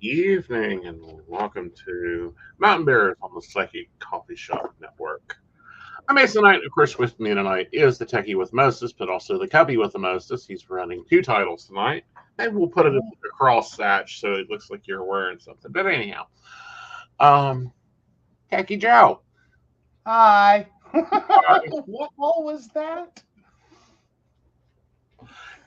evening, and welcome to Mountain Bears on the Psychic Coffee Shop Network. I'm Aeson Knight, and of course, with me tonight is the techie with mostest, but also the cubby with the mostest. He's running two titles tonight. Maybe we'll put it in a cross hatch so it looks like you're wearing something. But anyhow, um, Techie Joe. Hi. What all was that?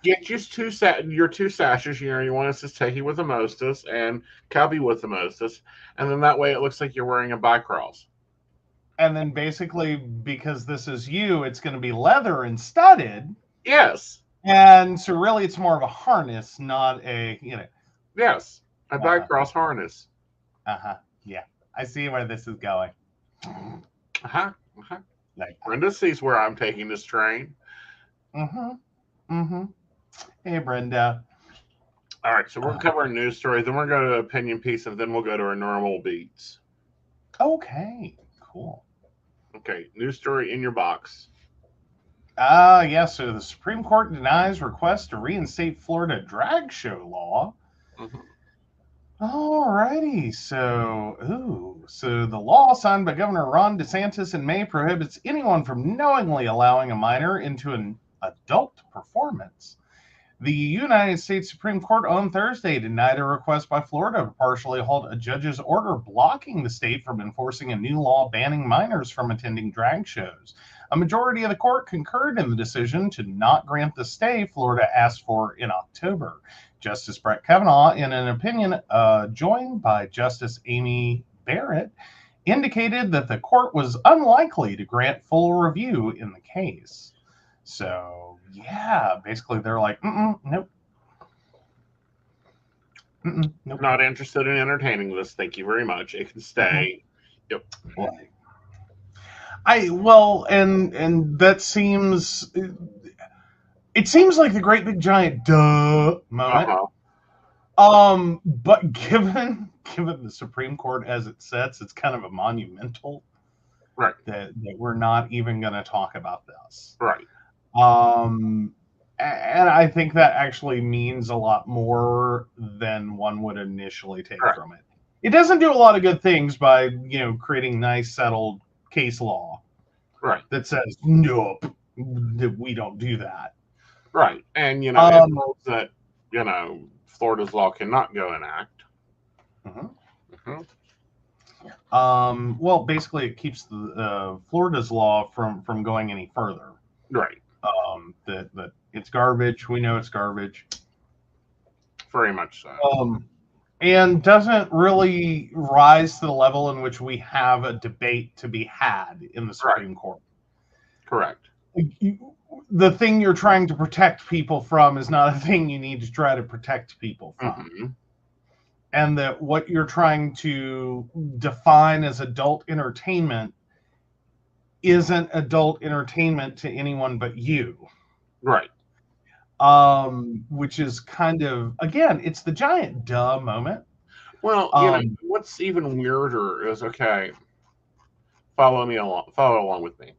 Get your two sashes. You want us to techie with the mostest and cubby with the mostest, and then that way it looks like you're wearing a bicross. And then basically, because this is you, it's going to be leather and studded. Yes. And so really it's more of a harness, not a. Yes. A bicross harness. Yeah. I see where this is going. Uh-huh. Uh-huh. Like Brenda sees where I'm taking this train. Hey, Brenda. All right, so we'll cover a news story, then we'll go to an opinion piece, and then we'll go to our normal beats. Okay, cool. Okay, news story in your box. Yes, so the Supreme Court denies request to reinstate Florida drag show law. Mm-hmm. Alrighty, so the law signed by Governor Ron DeSantis in May prohibits anyone from knowingly allowing a minor into an adult performance. The United States Supreme Court on Thursday denied a request by Florida to partially halt a judge's order blocking the state from enforcing a new law banning minors from attending drag shows. A majority of the court concurred in the decision to not grant the stay Florida asked for in October. Justice Brett Kavanaugh, in an opinion joined by Justice Amy Barrett, indicated that the court was unlikely to grant full review in the case. So, yeah, basically they're like, nope. Nope. Not interested in entertaining this. Thank you very much. It can stay. Yep. And that seems, it seems like the great big giant duh moment. But given the Supreme Court as it sits, it's kind of a monumental. Right. That we're not even going to talk about this. Right. And I think that actually means a lot more than one would initially take from it. It doesn't do a lot of good things by, creating nice settled case law. Right. That says, nope, we don't do that. Right. And, it knows that, Florida's law cannot go enact. Well, basically it keeps the Florida's law from going any further. Right. That it's garbage. We know it's garbage. Very much so. And doesn't really rise to the level in which we have a debate to be had in the Supreme Court. Correct. The thing you're trying to protect people from is not a thing you need to try to protect people from. And that what you're trying to define as adult entertainment isn't adult entertainment to anyone but you. Right. Which is kind of, again, it's the giant duh moment. Well, what's even weirder is, okay, follow along with me.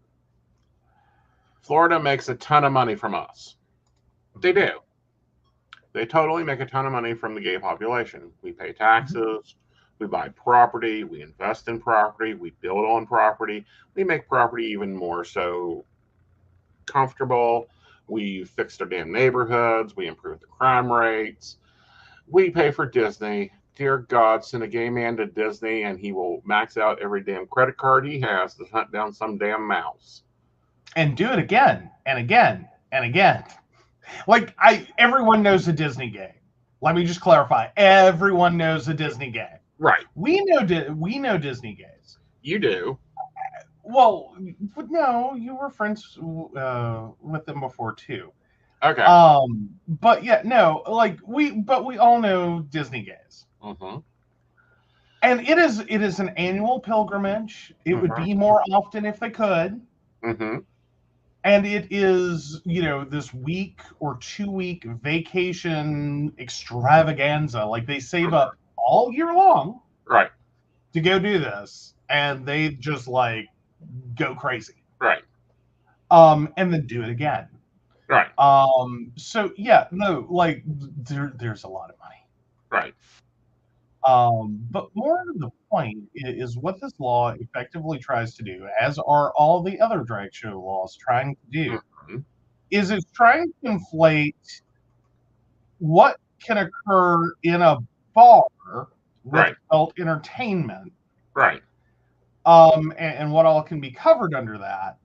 Florida makes a ton of money from us. They do. They totally make a ton of money from the gay population. We pay taxes, we buy property, we invest in property, we build on property, we make property even more so comfortable. We fixed our damn neighborhoods, we improved the crime rates, we pay for Disney. Dear God, send a gay man to Disney and he will max out every damn credit card he has to hunt down some damn mouse. And do it again and again and again. Like, everyone knows a Disney gay. Let me just clarify. Everyone knows a Disney gay. Right. We know Disney gays. You do. Well, no, you were friends with them before too. Okay. But yeah, no, we all know Disney gays. And it is an annual pilgrimage. It would be more often if they could. And it is, this week or 2 week vacation extravaganza. Like, they save up all year long, right, to go do this, and they just go crazy, right, and then do it again, right. So yeah, no, there's a lot of money, right. But more to the point is what this law effectively tries to do, as are all the other drag show laws trying to do, is it's trying to conflate what can occur in a bar with adult entertainment, and what all can be covered under that,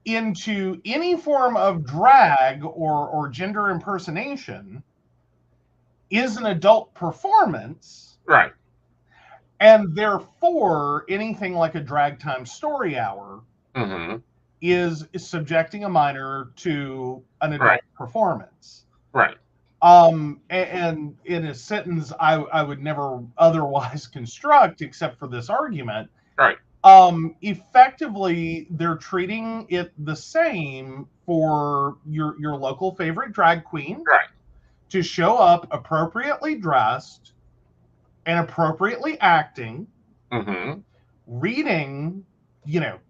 into any form of drag or gender impersonation is an adult performance, and therefore anything like a drag time story hour is subjecting a minor to an adult performance. And in a sentence I would never otherwise construct except for this argument, effectively they're treating it the same for your local favorite drag queen to show up appropriately dressed and appropriately acting, reading,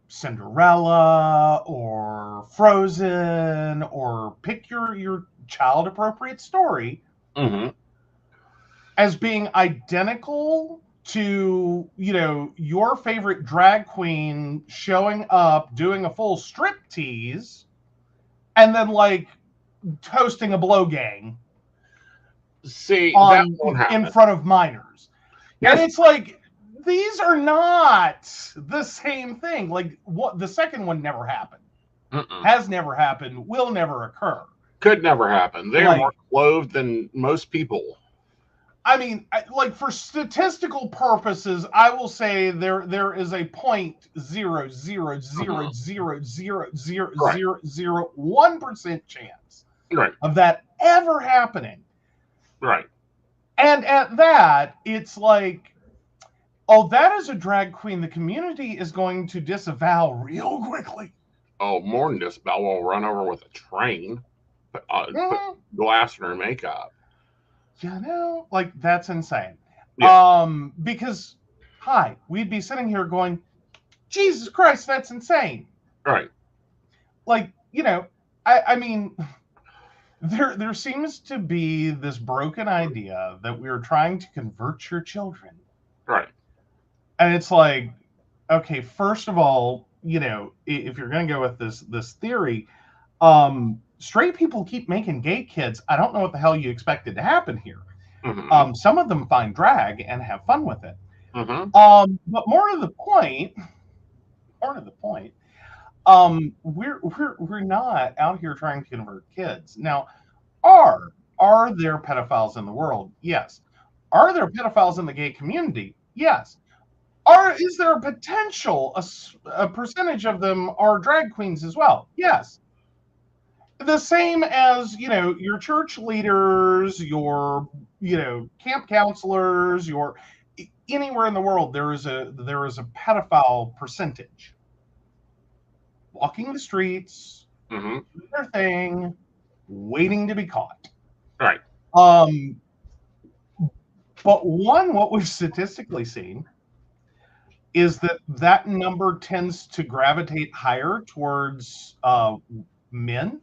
Cinderella or Frozen, or pick your child appropriate story, as being identical to your favorite drag queen showing up doing a full strip tease and then like hosting a blow gang in front of minors. And it's like, these are not the same thing. Like, what the second one never happened, has never happened, will never occur, could never happen. They are more clothed than most people. I mean, like, for statistical purposes, I will say there is a 0.000000001% chance of that ever happening. And at that, it's like, oh, that is a drag queen the community is going to disavow real quickly. Oh, more than disavow, will run over with a train, put glass in her makeup. Like, that's insane. Because, we'd be sitting here going, Jesus Christ, that's insane. Like, I mean, there seems to be this broken idea that we're trying to convert your children. And it's like, okay, first of all, if you're going to go with this theory, straight people keep making gay kids. I don't know what the hell you expected to happen here. Some of them find drag and have fun with it. But more to the point, we're not out here trying to convert kids. Now, are there pedophiles in the world? Yes. Are there pedophiles in the gay community? Yes. Is there a potential a percentage of them are drag queens as well? Yes. The same as, your church leaders, your, camp counselors, anywhere in the world, there is a pedophile percentage walking the streets, doing their thing, waiting to be caught. But what we've statistically seen is that number tends to gravitate higher towards men,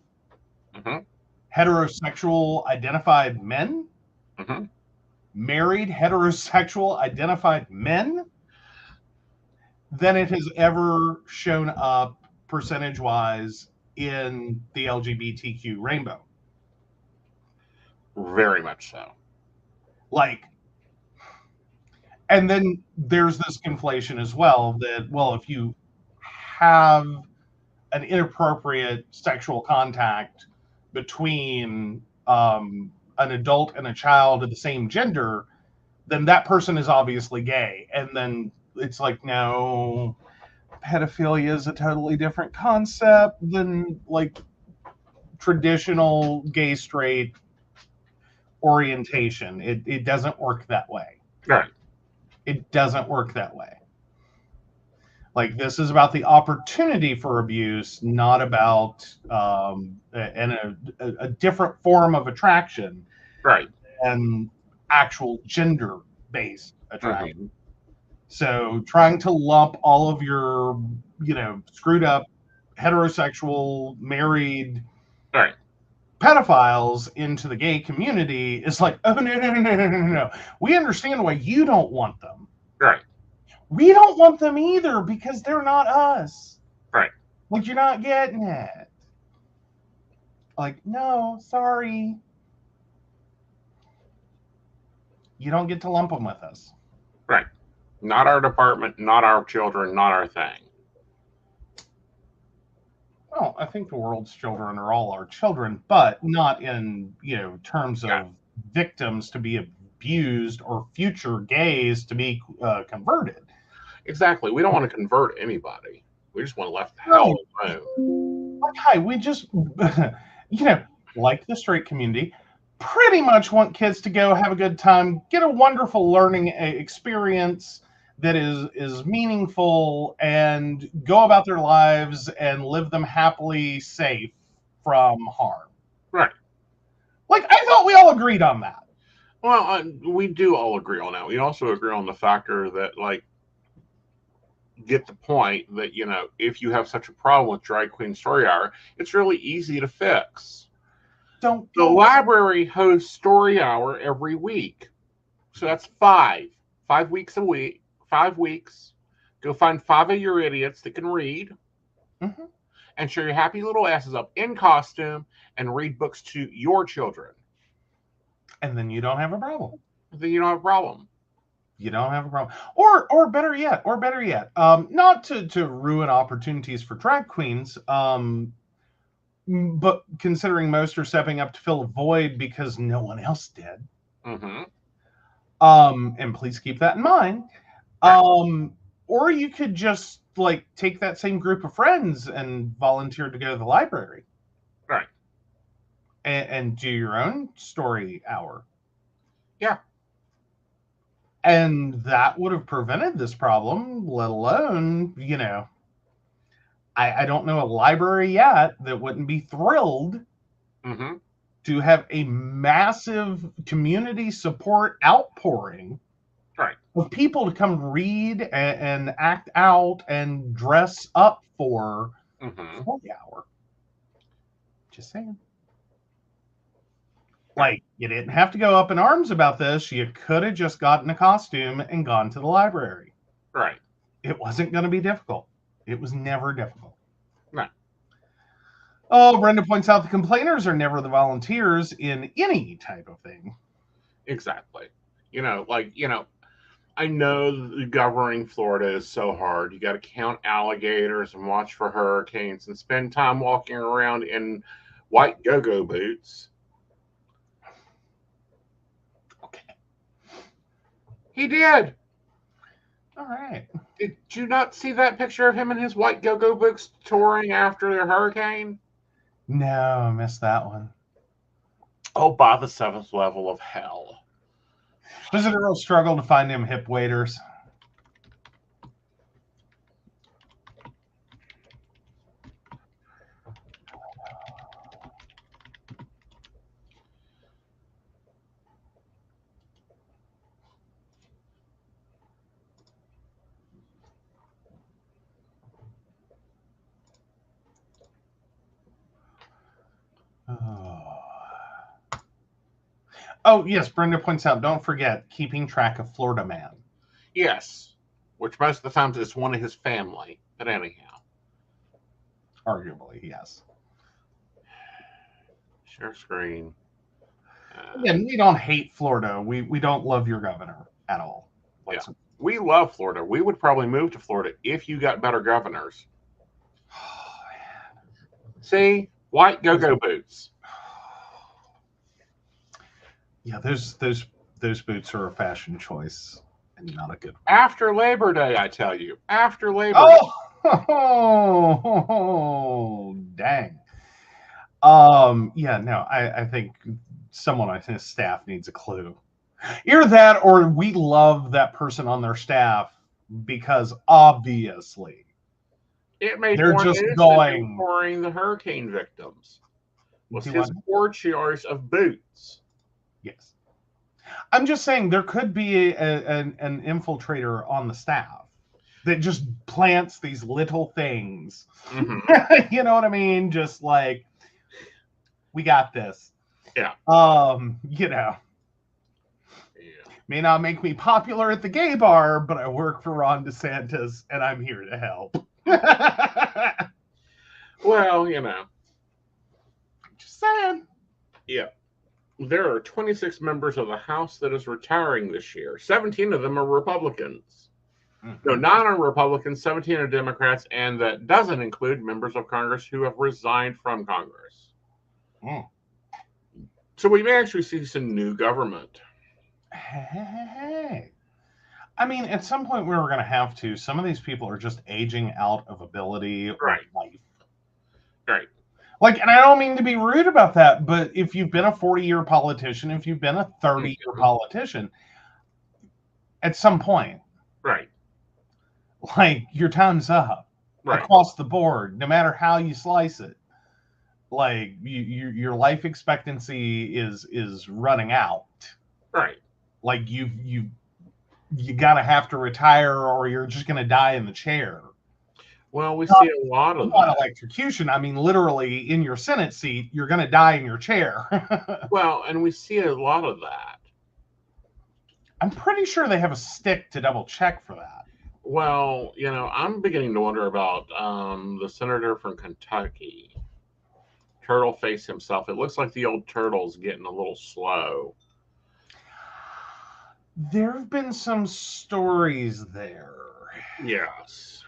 heterosexual identified men, married heterosexual identified men, than it has ever shown up percentage-wise in the LGBTQ rainbow. Very much so. Like, and then there's this conflation as well that, well, if you have an inappropriate sexual contact between an adult and a child of the same gender, then that person is obviously gay. And then it's like, no, pedophilia is a totally different concept than like traditional gay straight orientation. It doesn't work that way. It doesn't work that way. Like, this is about the opportunity for abuse, not about a different form of attraction, and actual gender-based attraction. So, trying to lump all of your, screwed up, heterosexual, married, pedophiles into the gay community is like, oh, no. We understand why you don't want them. Right. We don't want them either because they're not us. Right. Like, you're not getting it. Like, no, sorry. You don't get to lump them with us. Right. Not our department, not our children, not our thing. Well, I think the world's children are all our children, but not in, terms of victims to be abused or future gays to be converted. Exactly. We don't want to convert anybody. We just want to left the hell alone. Hi, we just, like the straight community, pretty much want kids to go have a good time, get a wonderful learning experience that is meaningful, and go about their lives and live them happily, safe from harm. Right. Like, I thought we all agreed on that. Well, we do all agree on that. We also agree on the factor that, like, get the point that, if you have such a problem with Drag Queen Story Hour, it's really easy to fix. The library hosts Story Hour every week. So that's 5 weeks a week. 5 weeks. Go find 5 of your idiots that can read, and show your happy little asses up in costume and read books to your children. And then you don't have a problem. Then you don't have a problem. You don't have a problem. Or better yet, not to ruin opportunities for drag queens, but considering most are stepping up to fill a void because no one else did. And please keep that in mind. Right. Or you could just take that same group of friends and volunteer to go to the library. Right. And do your own story hour. Yeah. And that would have prevented this problem, let alone, I don't know a library yet that wouldn't be thrilled to have a massive community support outpouring of people to come read and act out and dress up for Story Hour. Just saying. Like, you didn't have to go up in arms about this. You could have just gotten a costume and gone to the library. Right. It wasn't going to be difficult. It was never difficult. No. Oh, Brenda points out the complainers are never the volunteers in any type of thing. Exactly. I know governing Florida is so hard. You got to count alligators and watch for hurricanes and spend time walking around in white go-go boots. Okay. He did. All right. Did you not see that picture of him in his white go-go boots touring after the hurricane? No, I missed that one. Oh, by the 7th level of hell. Was it a real struggle to find him hip waders? Oh, yes, Brenda points out, don't forget, keeping track of Florida Man. Yes, which most of the times is one of his family, but anyhow. Arguably, yes. Share screen. Again, we don't hate Florida. We don't love your governor at all. Yeah. We love Florida. We would probably move to Florida if you got better governors. Oh, man. See? White go-go boots. Yeah, those boots are a fashion choice and not a good one. After Labor Day, I tell you. After Labor Day. Oh, dang. Yeah, no, I think someone on his staff needs a clue. Either that or we love that person on their staff because obviously it made they're more just news going pouring the hurricane victims. Was his 4 chairs of boots. Yes. I'm just saying there could be an infiltrator on the staff that just plants these little things. You know what I mean? Just like, We got this. Yeah. You know, Yeah. may not make me popular at the gay bar, but I work for Ron DeSantis, and I'm here to help. Well, you know. Just saying. Yeah. There are 26 members of the House that is retiring this year. 17 of them are Republicans. No, 9 are Republicans, 17 are Democrats, and that doesn't include members of Congress who have resigned from Congress. So we may actually see some new government. Hey. I mean, at some point we were going to have to. Some of these people are just aging out of ability or life. Right. Like, and I don't mean to be rude about that, but if you've been a 40-year politician, if you've been a 30-year politician, at some point, right, like, your time's up across the board, no matter how you slice it. Like, your life expectancy is running out. Right. Like, you gotta have to retire, or you're just gonna die in the chair. Well, we see a lot of that. Electrocution. I mean, literally, in your Senate seat, you're going to die in your chair. Well, and we see a lot of that. I'm pretty sure they have a stick to double check for that. Well, you know, I'm beginning to wonder about the senator from Kentucky, Turtle Face himself. It looks like the old Turtle's getting a little slow. There have been some stories there. Yes.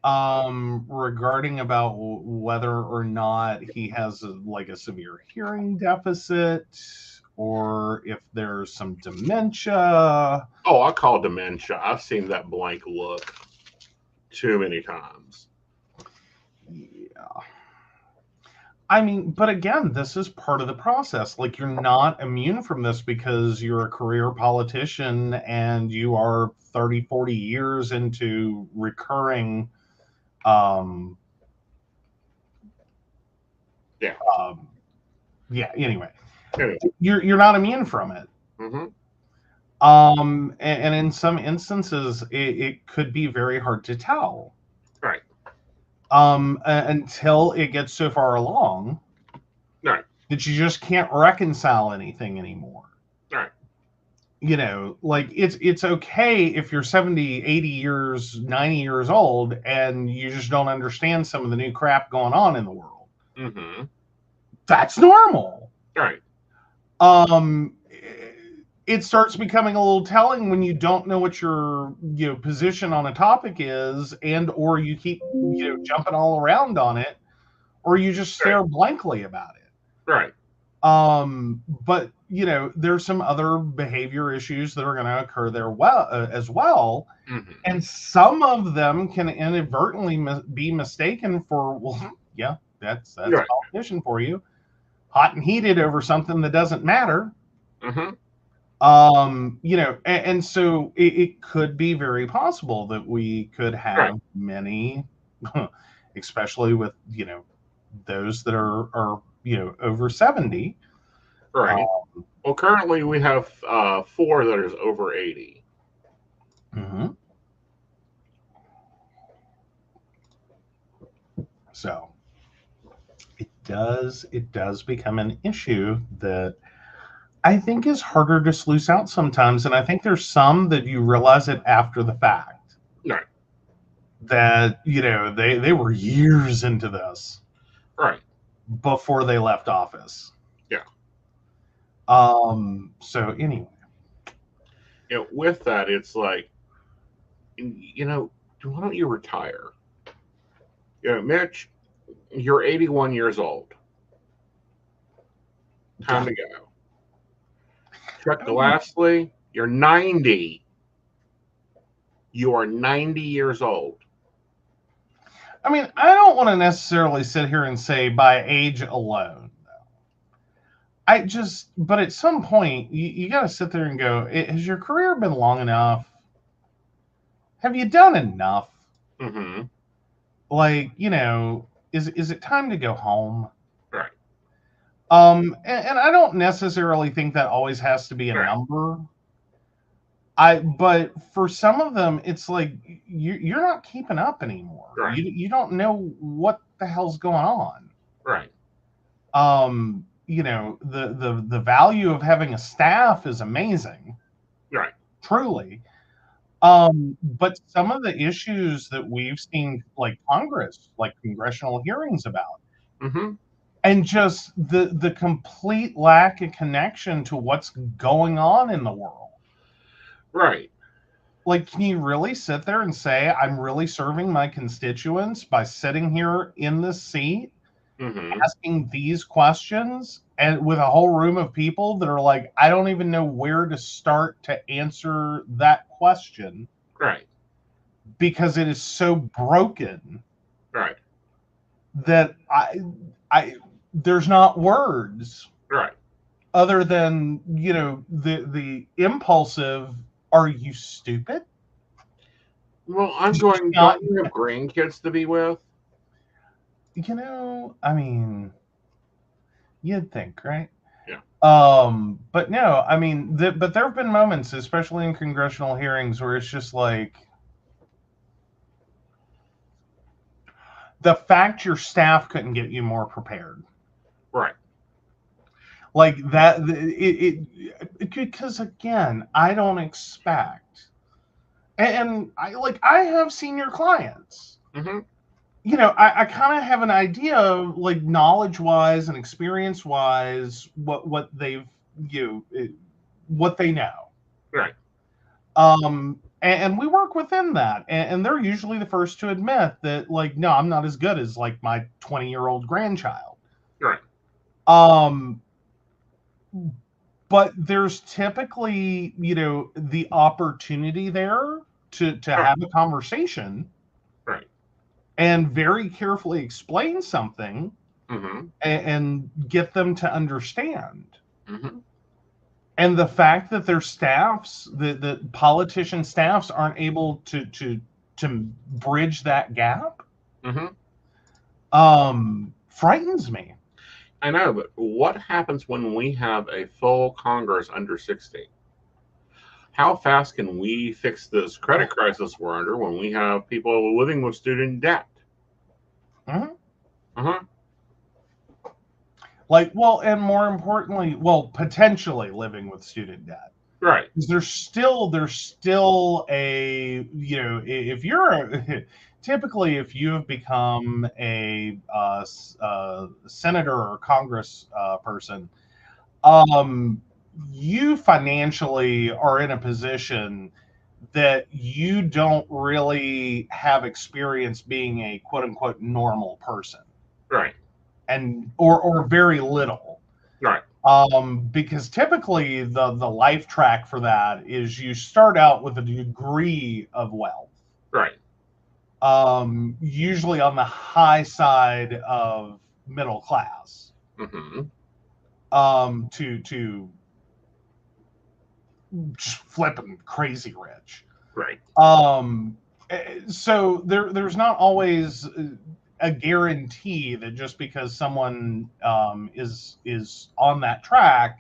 Regarding about whether or not he has a severe hearing deficit, or if there's some dementia. Oh, I call it dementia. I've seen that blank look too many times. Yeah. I mean, but again, this is part of the process. Like, you're not immune from this because you're a career politician and you are 30, 40 years into recurring anyway. You're not immune from it. And in some instances it could be very hard to tell. Right. Until it gets so far along that you just can't reconcile anything anymore. Right. You know, like, it's okay if you're 70, 80 years, 90 years old and you just don't understand some of the new crap going on in the world. That's normal. Right. It starts becoming a little telling when you don't know what your position on a topic is, and or you keep jumping all around on it, or you just stare blankly about it. Right. But there's some other behavior issues that are going to occur there as well. And some of them can inadvertently be mistaken for, that's a politician for you, hot and heated over something that doesn't matter. And so it could be very possible that we could have many, especially with those that are over 70. Right. Well, currently we have 4 that is over 80. So it does become an issue that I think is harder to sluice out sometimes, and I think there's some that you realize it after the fact. Right. That they were years into this. Right. Before they left office. Yeah. So anyway. With that, it's like, why don't you retire? Mitch, you're 81 years old. Time to go. Chuck Grassley, you're 90. You are 90 years old. I mean, I don't want to necessarily sit here and say by age alone. But at some point, you got to sit there and go, has your career been long enough? Have you done enough? Like, is it time to go home? Right. And I don't necessarily think that always has to be a number. But for some of them, it's like you're not keeping up anymore. Right. You don't know what the hell's going on. Right. You know, the value of having a staff is amazing, Right. truly. But some of the issues that we've seen, like Congress, like congressional hearings about, Mm-hmm. and just the complete lack of connection to what's going on in the world. Right. Like, can you really sit there and say, I'm really serving my constituents by sitting here in this seat Mm-hmm. asking these questions and with a whole room of people that are like, I don't even know where to start to answer that question Right. because it is so broken Right. that I there's not words Right. other than, you know, the impulsive, are you stupid? Well, I'm going, Not, don't you have grandkids to be with? you know, I mean, you'd think, right? Yeah. But no, I mean, but there have been moments, especially in congressional hearings, where it's just like the fact your staff couldn't get you more prepared, Right. like that. Because again, I don't expect, and I have senior clients. Mm-hmm. You know, I kind of have an idea of, like, knowledge wise and experience wise what they've, you know, what they know. Right. And we work within that, and they're usually the first to admit that, like, no, I'm not as good as, like, my 20-year-old grandchild. Right. Um, but there's typically, you know, the opportunity there to Right. have a conversation Right. and very carefully explain something Mm-hmm. and get them to understand. Mm-hmm. And the fact that their staffs, the politician staffs, aren't able to bridge that gap, Mm-hmm. frightens me. I know, but what happens when we have a full Congress under 60? How fast can we fix this credit crisis we're under when we have people living with student debt? Mhm. Uh-huh. Like, well, and more importantly, well, potentially living with student debt. Right. There's still a, you know, if you're typically, if you have become a senator or congress person, you financially are in a position that you don't really have experience being a quote unquote normal person, Right. and or very little. Right. Because typically the life track for that is you start out with a degree of wealth, Right. usually on the high side of middle class, Mm-hmm. to just flipping crazy rich. Right. So there's not always a guarantee that just because someone is on that track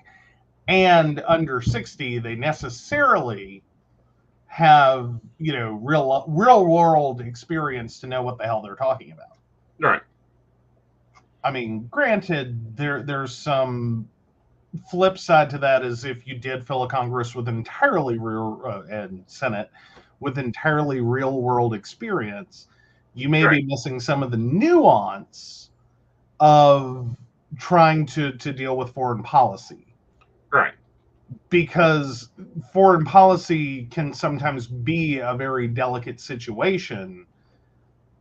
and under 60, they necessarily have, you know, real world experience to know what the hell they're talking about. Right. I mean, granted, there's some flip side to that, is if you did fill a Congress with entirely real and Senate with entirely real world experience, you may Right. be missing some of the nuance of trying to deal with foreign policy, Right. because foreign policy can sometimes be a very delicate situation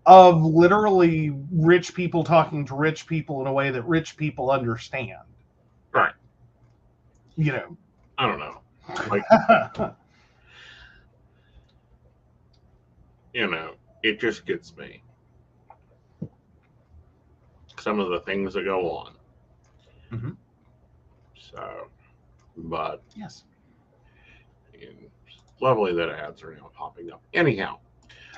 of literally rich people talking to rich people in a way that rich people understand. Right. You know, I don't know. Like, you know, it just gets me. Some of the things that go on. mm-hmm. So, but Yes. it's lovely that ads are now popping up. Anyhow,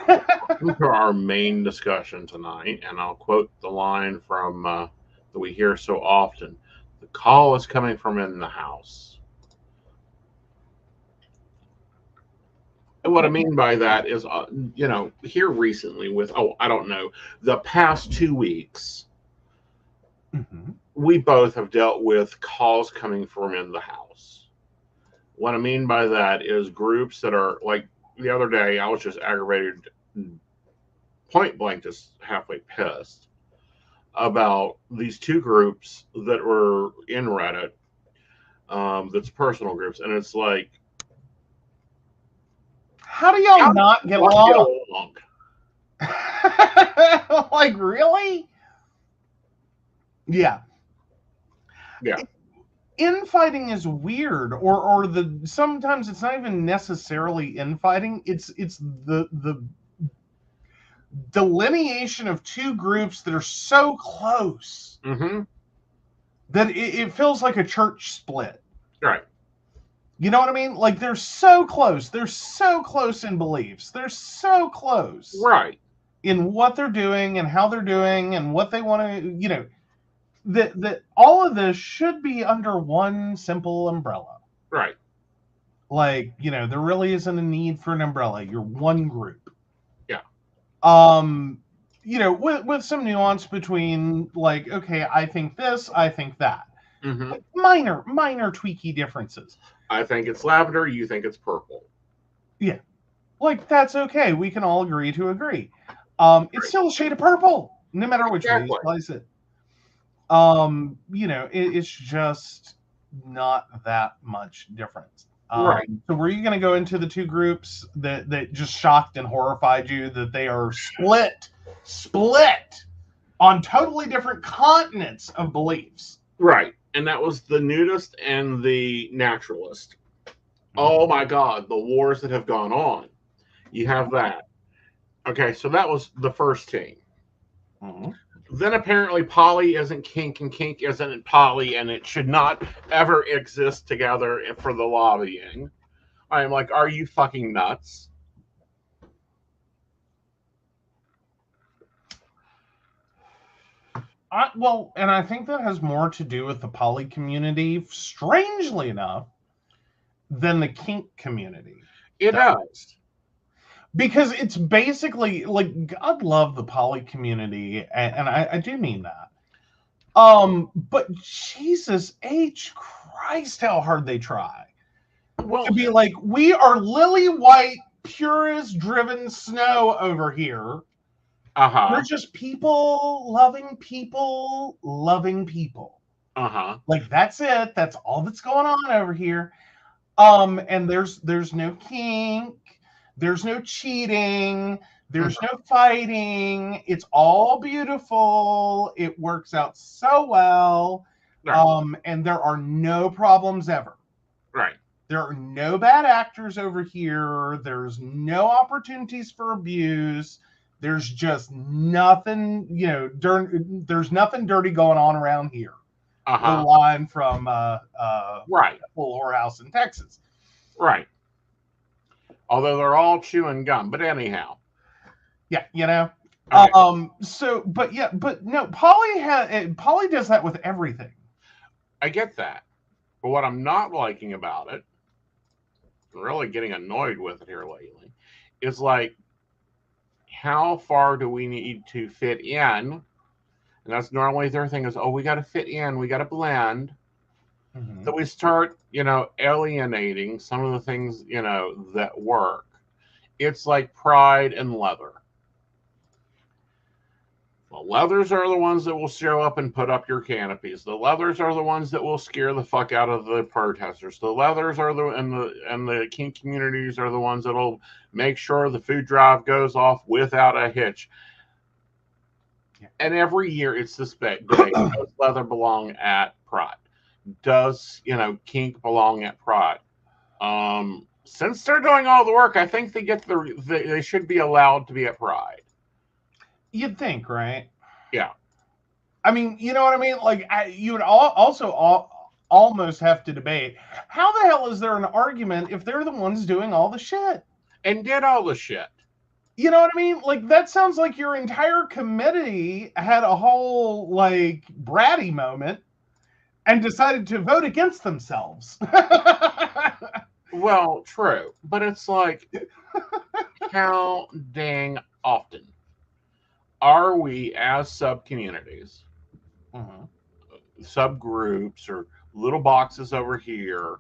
to our main discussion tonight, and I'll quote the line from that we hear so often: "The call is coming from in the house." And what I mean by that is, you know, here recently with, oh, I don't know, the past 2 weeks, Mm-hmm. we both have dealt with calls coming from in the house. What I mean by that is groups that are like the other day, I was just aggravated, point blank, just halfway pissed about these two groups that were in Reddit. That's personal groups, and it's like, how do y'all not get along? Like, really? Yeah. Infighting is weird, or sometimes it's not even necessarily infighting. It's the delineation of two groups that are so close that it feels like a church split. Right. You know what I mean? Like, they're so close. They're so close in beliefs. They're so close. Right. In what they're doing and how they're doing and what they want to, that all of this should be under one simple umbrella. Right. Like, there really isn't a need for an umbrella. You're one group. Yeah. With some nuance between, like, okay, I think this, I think that. Mm-hmm. Minor tweaky differences. I think it's lavender, you think it's purple. Yeah. Like, that's okay. We can all agree to agree. It's still a shade of purple, no matter which way you slice it. It's just not that much difference. Right. So were you going to go into the two groups that just shocked and horrified you that they are split on totally different continents of beliefs? Right. And that was the nudist and the naturalist. Oh my God, the wars that have gone on. You have that. Okay, so that was the first team. Then apparently poly isn't kink and kink isn't poly, and it should not ever exist together for the lobbying. I'm like, are you fucking nuts? And I think that has more to do with the poly community, strangely enough, than the kink community. It does. Because it's basically, like, God love the poly community, and I do mean that. But Jesus H. Christ, how hard they try. Well, to be like, we are lily white, purist driven snow over here. We're just people loving people. Like, that's it. That's all that's going on over here. And there's no kink, there's no cheating, there's no fighting. It's all beautiful. It works out so well. Right. And there are no problems ever. Right. There are no bad actors over here. There's no opportunities for abuse. There's just nothing, there's nothing dirty going on around here. The line from right, Full Whorehouse in Texas. Right. Although they're all chewing gum, but anyhow. Yeah, Okay. But no, Poly does that with everything. I get that. But what I'm not liking about it, really getting annoyed with it here lately, is like, how far do we need to fit in? And that's normally their thing is, we got to fit in, we got to blend. So we start, alienating some of the things, that work. It's like pride and leather. The leathers are the ones that will show up and put up your canopies. The leathers are the ones that will scare the fuck out of the protesters. The leathers are and the kink communities are the ones that'll make sure the food drive goes off without a hitch. Yeah. And every year it's this debate. Does leather belong at Pride? Does kink belong at Pride? Since they're doing all the work, I think they should be allowed to be at Pride. You'd think, right? Yeah. I mean, you know what I mean? Like, you would also almost have to debate, how the hell is there an argument if they're the ones doing all the shit? And did all the shit. You know what I mean? Like, that sounds like your entire committee had a whole, like, bratty moment and decided to vote against themselves. Well, true. But it's like, how dang often are we as sub-communities subgroups or little boxes over here,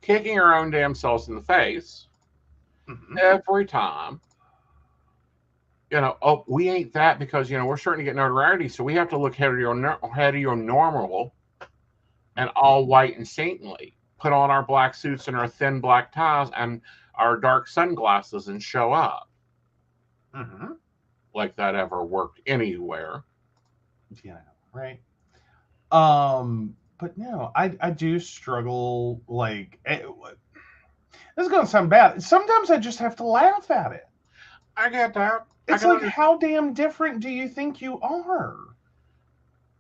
kicking our own damn selves in the face every time. Oh, we ain't that because we're starting to get notoriety, so we have to look heteronormal and all white and saintly. Put on our black suits and our thin black ties and our dark sunglasses and show up. Like that ever worked anywhere. Right. But no, I do struggle. Like, this is going to sound bad. Sometimes I just have to laugh at it. I get that. It's like, how damn different do you think you are?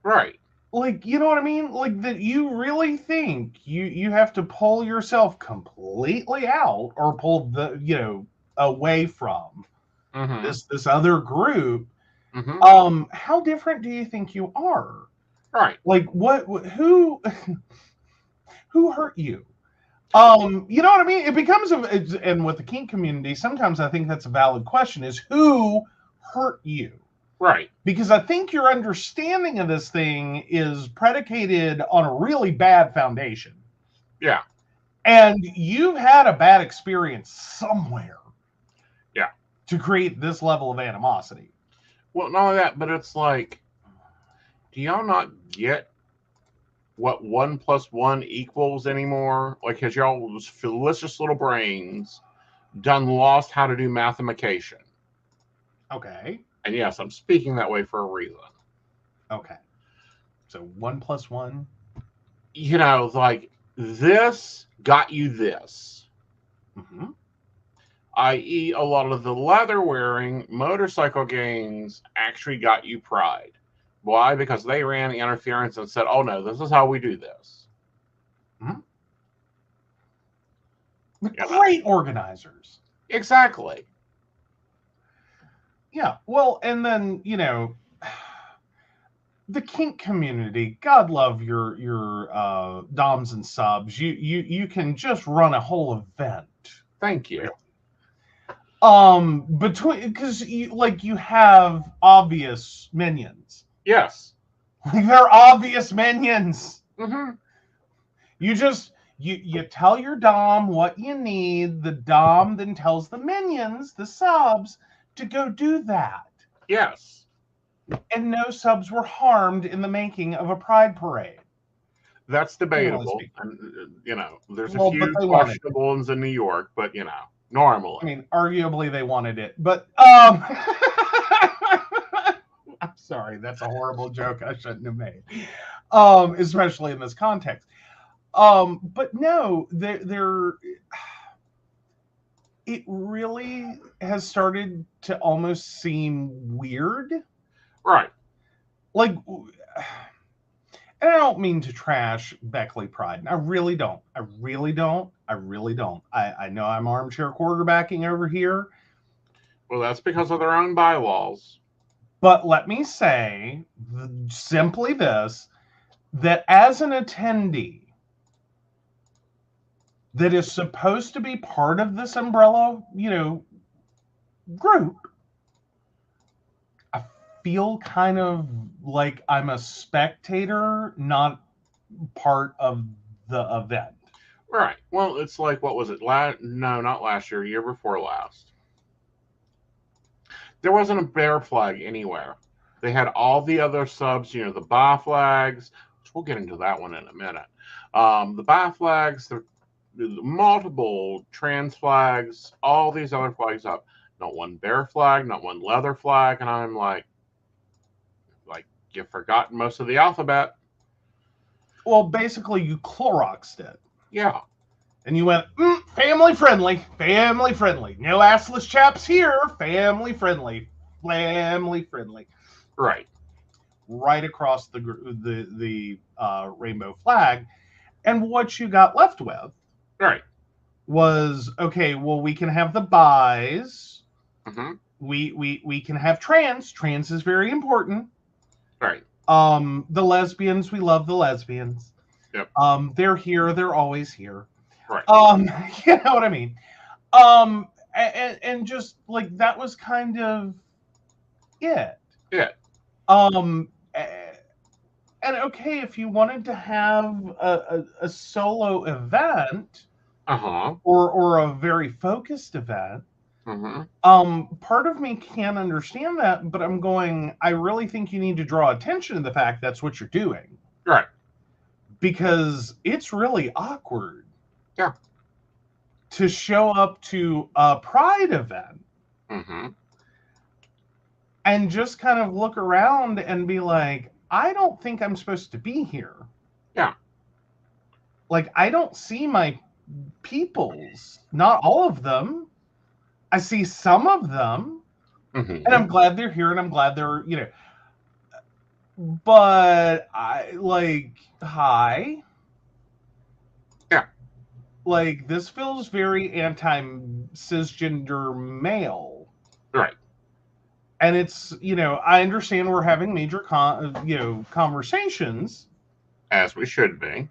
Right. Like, you know what I mean? Like, that you really think you have to pull yourself completely out or pull the, away from this other group. How different do you think you are? Right. Like, who hurt you? You know what I mean? It becomes and with the kink community, sometimes I think that's a valid question: is who hurt you? Right. Because I think your understanding of this thing is predicated on a really bad foundation. Yeah. And you've had a bad experience somewhere. Yeah. To create this level of animosity. Well, not only that, but it's like, do y'all not get what 1 + 1 equals anymore? Like, has y'all delicious little brains done lost how to do mathematication? Okay. And yes, I'm speaking that way for a reason. Okay. So 1 + 1. Like this got you this. I.e., a lot of the leather-wearing motorcycle gangs actually got you pride. Why? Because they ran the interference and said, oh, no, this is how we do this. Great organizers. Exactly. Yeah. Well, and then, the kink community, God love your doms and subs. You can just run a whole event. Thank you. Because you have obvious minions. Yes. They're obvious minions. You just you tell your dom what you need. The dom then tells the minions, the subs, to go do that. Yes. And no subs were harmed in the making of a pride parade. That's debatable. There's a few questionable ones in New York, but normally. I mean, arguably they wanted it, but I'm sorry, that's a horrible joke I shouldn't have made, especially in this context. But no, it really has started to almost seem weird. Right. Like, and I don't mean to trash Beckley Pride. I really don't. I know I'm armchair quarterbacking over here. Well, that's because of their own bylaws. But let me say simply this, that as an attendee that is supposed to be part of this umbrella, group, I feel kind of like I'm a spectator, not part of the event. Right. Well, it's like, what was it? No, not last year. Year before last. There wasn't a bear flag anywhere. They had all the other subs, the bi flags, which we'll get into that one in a minute. The bi flags, the multiple trans flags, all these other flags up. Not one bear flag, not one leather flag. And I'm like, you've forgotten most of the alphabet. Well, basically, you Cloroxed it. Yeah. And you went, family friendly. No assless chaps here. Family friendly. Right. Right across the rainbow flag. And what you got left with, right, was, okay, well, we can have the bis. We can have trans. Trans is very important. Right. The lesbians, we love the lesbians. Yep. They're here. They're always here. Right. You know what I mean? And just like that was kind of it. Yeah. And okay, if you wanted to have a solo event or a very focused event, part of me can't understand that, but I'm going, I really think you need to draw attention to the fact that's what you're doing. Right. Because it's really awkward. Yeah. To show up to a pride event and just kind of look around and be like, I don't think I'm supposed to be here. Yeah. Like, I don't see my peoples. Not all of them. I see some of them. And I'm glad they're here and I'm glad they're, you know. But I, like, hi. Yeah. Like, this feels very anti-cisgender male. Right. And it's, you know, I understand we're having major, conversations. As we should be.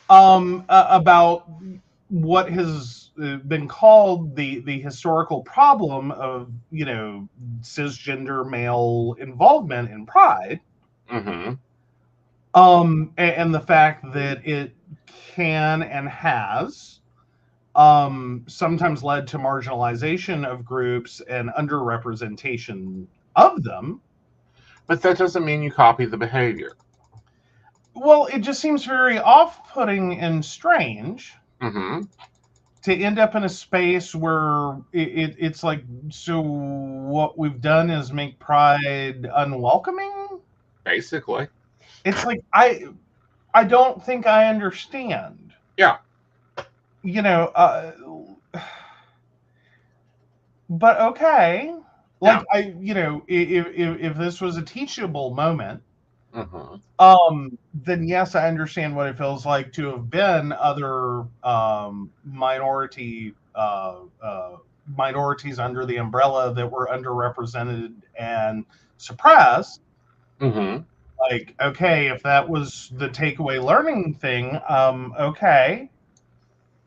About what has been called the historical problem of, you know, cisgender male involvement in Pride. And the fact that it can and has sometimes led to marginalization of groups and underrepresentation of them. But that doesn't mean you copy the behavior. Well, it just seems very off-putting and strange to end up in a space where it's like, so what we've done is make Pride unwelcoming? Basically. It's like, I don't think I understand. Yeah. You know, but okay. Like, yeah. You know, if this was a teachable moment, then yes, I understand what it feels like to have been other minorities under the umbrella that were underrepresented and suppressed. Like, okay, if that was the takeaway learning thing, okay.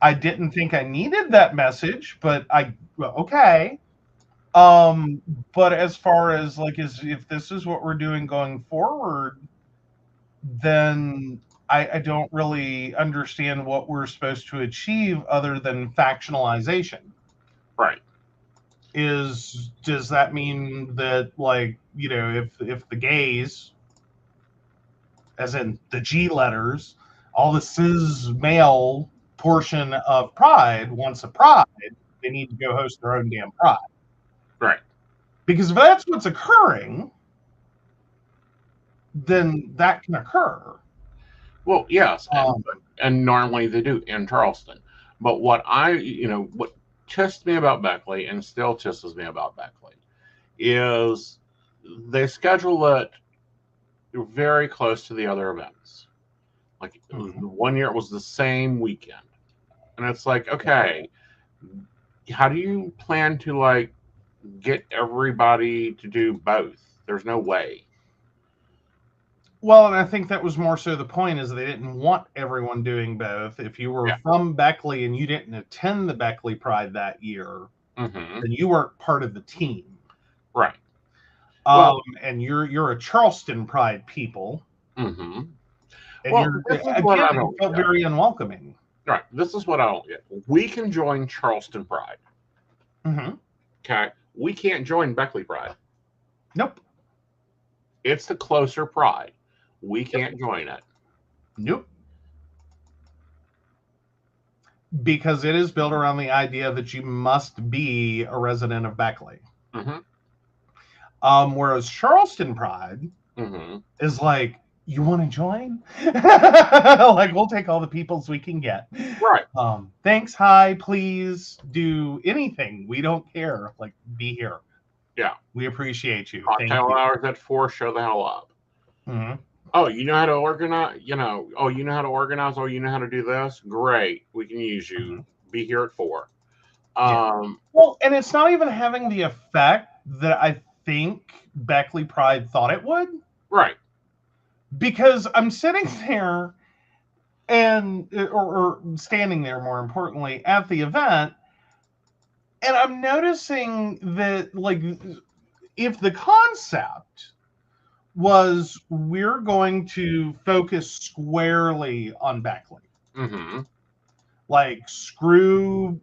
I didn't think I needed that message, but okay. But as far as like, if this is what we're doing going forward, then I don't really understand what we're supposed to achieve other than factionalization. Right. Does that mean that, like, you know, if the gays, as in the G letters, all the cis male portion of Pride wants a Pride, they need to go host their own damn Pride. Right. Because if that's what's occurring, then that can occur. Well, yes, and normally they do in Charleston. But what tisses me about Beckley, and still tisses me about Beckley, is they schedule it very close to the other events. Like, one year it was the same weekend. And it's like, okay, how do you plan to, like, get everybody to do both? There's no way. Well, and I think that was more so the point, is they didn't want everyone doing both. If you were from Beckley and you didn't attend the Beckley Pride that year, then you weren't part of the team. Right. And you're a Charleston Pride people. And it felt very unwelcoming. Right. This is what I don't get. We can join Charleston Pride. Okay. We can't join Beckley Pride. Nope. It's the closer Pride. We can't join it. Nope. Because it is built around the idea that you must be a resident of Beckley. Whereas Charleston Pride is like, you want to join? Like, we'll take all the peoples we can get. Right. Thanks, hi, please, do anything. We don't care. Like, be here. Yeah. We appreciate you. Cocktail hours at 4, show the hell up. Oh, you know how to organize? You know how to organize? Oh, you know how to do this? Great. We can use you. Be here at 4. Well, and it's not even having the effect that I think Beckley Pride thought it would. Right. Because I'm sitting there or standing there, more importantly, at the event, and I'm noticing that, like, if the concept was we're going to focus squarely on Beckley. Mm-hmm. Like, screw,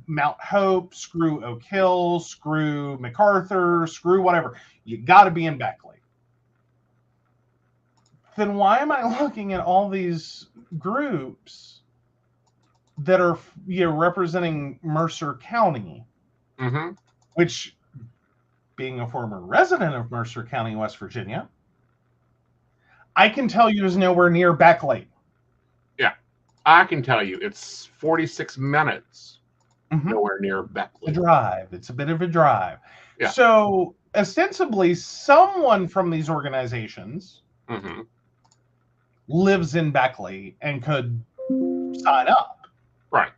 Mount Hope, screw Oak Hill, screw MacArthur, screw whatever. You got to be in Beckley. Then why am I looking at all these groups that are, representing Mercer County, Mm-hmm. which, being a former resident of Mercer County, West Virginia, I can tell you is nowhere near Beckley. Yeah, I can tell you it's 46 minutes. Mm-hmm. Nowhere near Beckley. A drive. It's a bit of a drive. Yeah. So ostensibly, someone from these organizations Mm-hmm. lives in Beckley and could sign up. Right.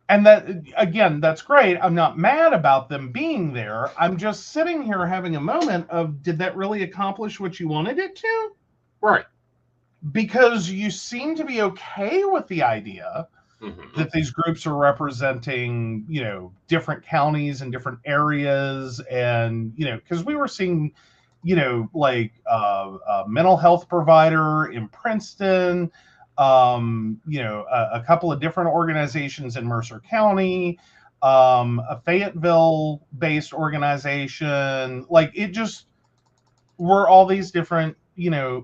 And that, again, that's great. I'm not mad about them being there. I'm just sitting here having a moment of, did that really accomplish what you wanted it to? Right. Because you seem to be okay with the idea that these groups are representing, different counties and different areas. And, because we were seeing, like a mental health provider in Princeton, a couple of different organizations in Mercer County, a Fayetteville-based organization. Like, it just were all these different,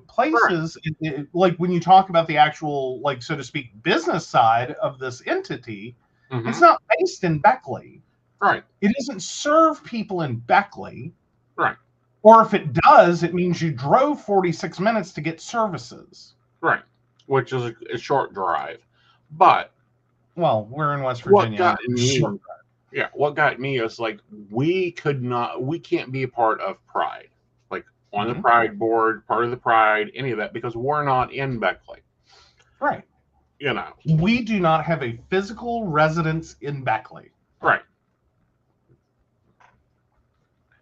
places. Right. Like, when you talk about the actual, like, so to speak, business side of this entity, it's not based in Beckley. Right. It doesn't serve people in Beckley. Right. Or if it does, it means you drove 46 minutes to get services. Right. Which is a short drive. But, well, we're in West Virginia. What got me, what got me is, like, we can't be a part of Pride. Like, on the Pride board, part of the Pride, any of that, because we're not in Beckley. Right. We do not have a physical residence in Beckley. Right.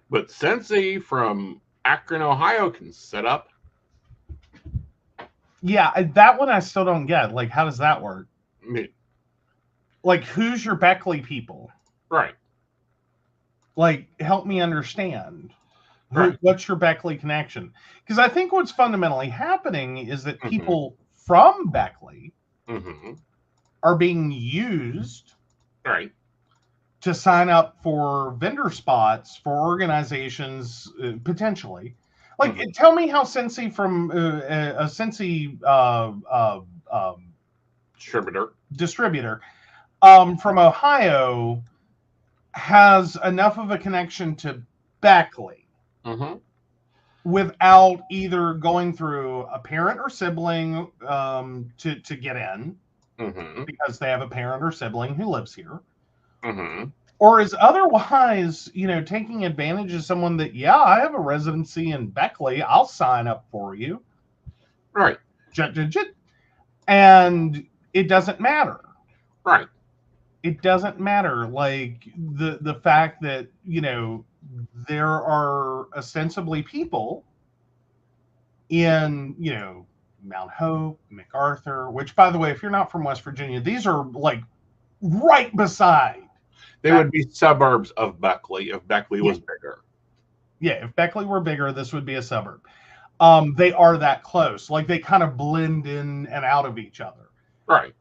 But Sensei from Akron, Ohio can set up. Yeah, that one I still don't get. Like, how does that work? Like, who's your Beckley people? Right. Like, help me understand. Right. What's your Beckley connection? Because I think what's fundamentally happening is that people from Beckley are being used to sign up for vendor spots for organizations, potentially. Like, tell me how Sensei from a Sensei distributor from Ohio has enough of a connection to Beckley without either going through a parent or sibling to get in, because they have a parent or sibling who lives here, or is otherwise, taking advantage of someone that, I have a residency in Beckley, I'll sign up for you. Right. And it doesn't matter. Right. It doesn't matter. Like, the fact that, there are ostensibly people in, Mount Hope, MacArthur, which, by the way, if you're not from West Virginia, these are, like, right beside. They would be suburbs of Beckley if Beckley was bigger. Yeah, if Beckley were bigger, this would be a suburb. They are that close. Like, they kind of blend in and out of each other. Right.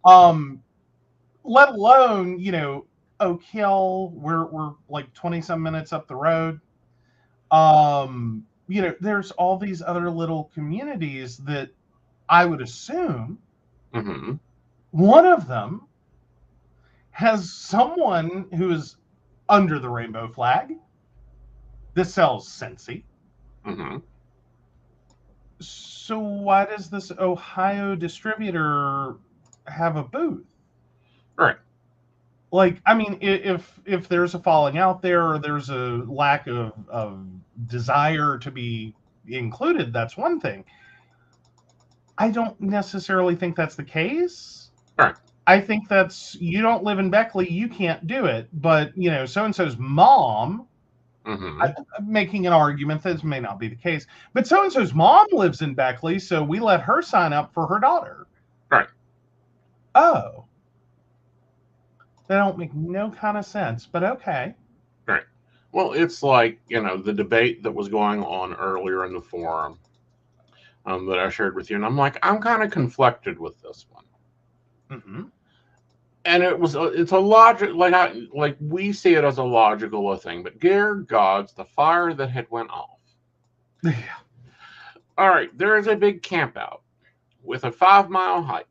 Let alone, Oak Hill, we're like 20-some minutes up the road. There's all these other little communities that I would assume one of them has someone who is under the rainbow flag that sells Scentsy. So why does this Ohio distributor have a booth? Right. Like, I mean, if there's a falling out there, or there's a lack of desire to be included, that's one thing. I don't necessarily think that's the case. Right. I think that's, you don't live in Beckley, you can't do it. But, so-and-so's mom, I'm making an argument that this may not be the case, but so-and-so's mom lives in Beckley, so we let her sign up for her daughter. Right. Oh. That don't make no kind of sense, but okay. Right. Well, it's like, the debate that was going on earlier in the forum that I shared with you. And I'm like, I'm kind of conflicted with this one. Mm-hmm. And it's a logic, like we see it as a logical thing, but dear gods, the fire that had went off. Yeah. All right, there is a big camp out with a 5-mile hike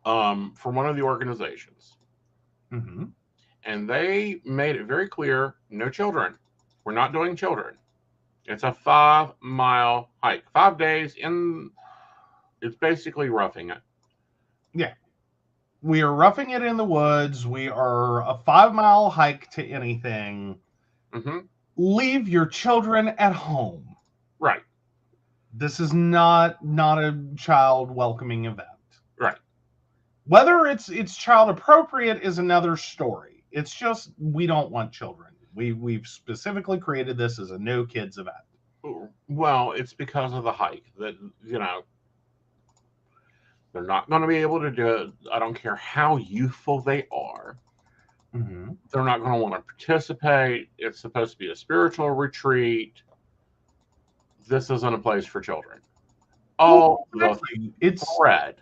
from one of the organizations. Mm-hmm. And they made it very clear, no children. We're not doing children. It's a 5-mile hike. 5 days it's basically roughing it. Yeah. We are roughing it in the woods. We are a 5-mile hike to anything. Mm-hmm. Leave your children at home. Right. This is not a child welcoming event. Right. Whether it's child appropriate is another story. It's just we don't want children. We've specifically created this as a no kids event. Well, it's because of the hike that they're not going to be able to do it. I don't care how youthful they are. Mm-hmm. They're not going to want to participate. It's supposed to be a spiritual retreat. This isn't a place for children. Oh, exactly. The thread.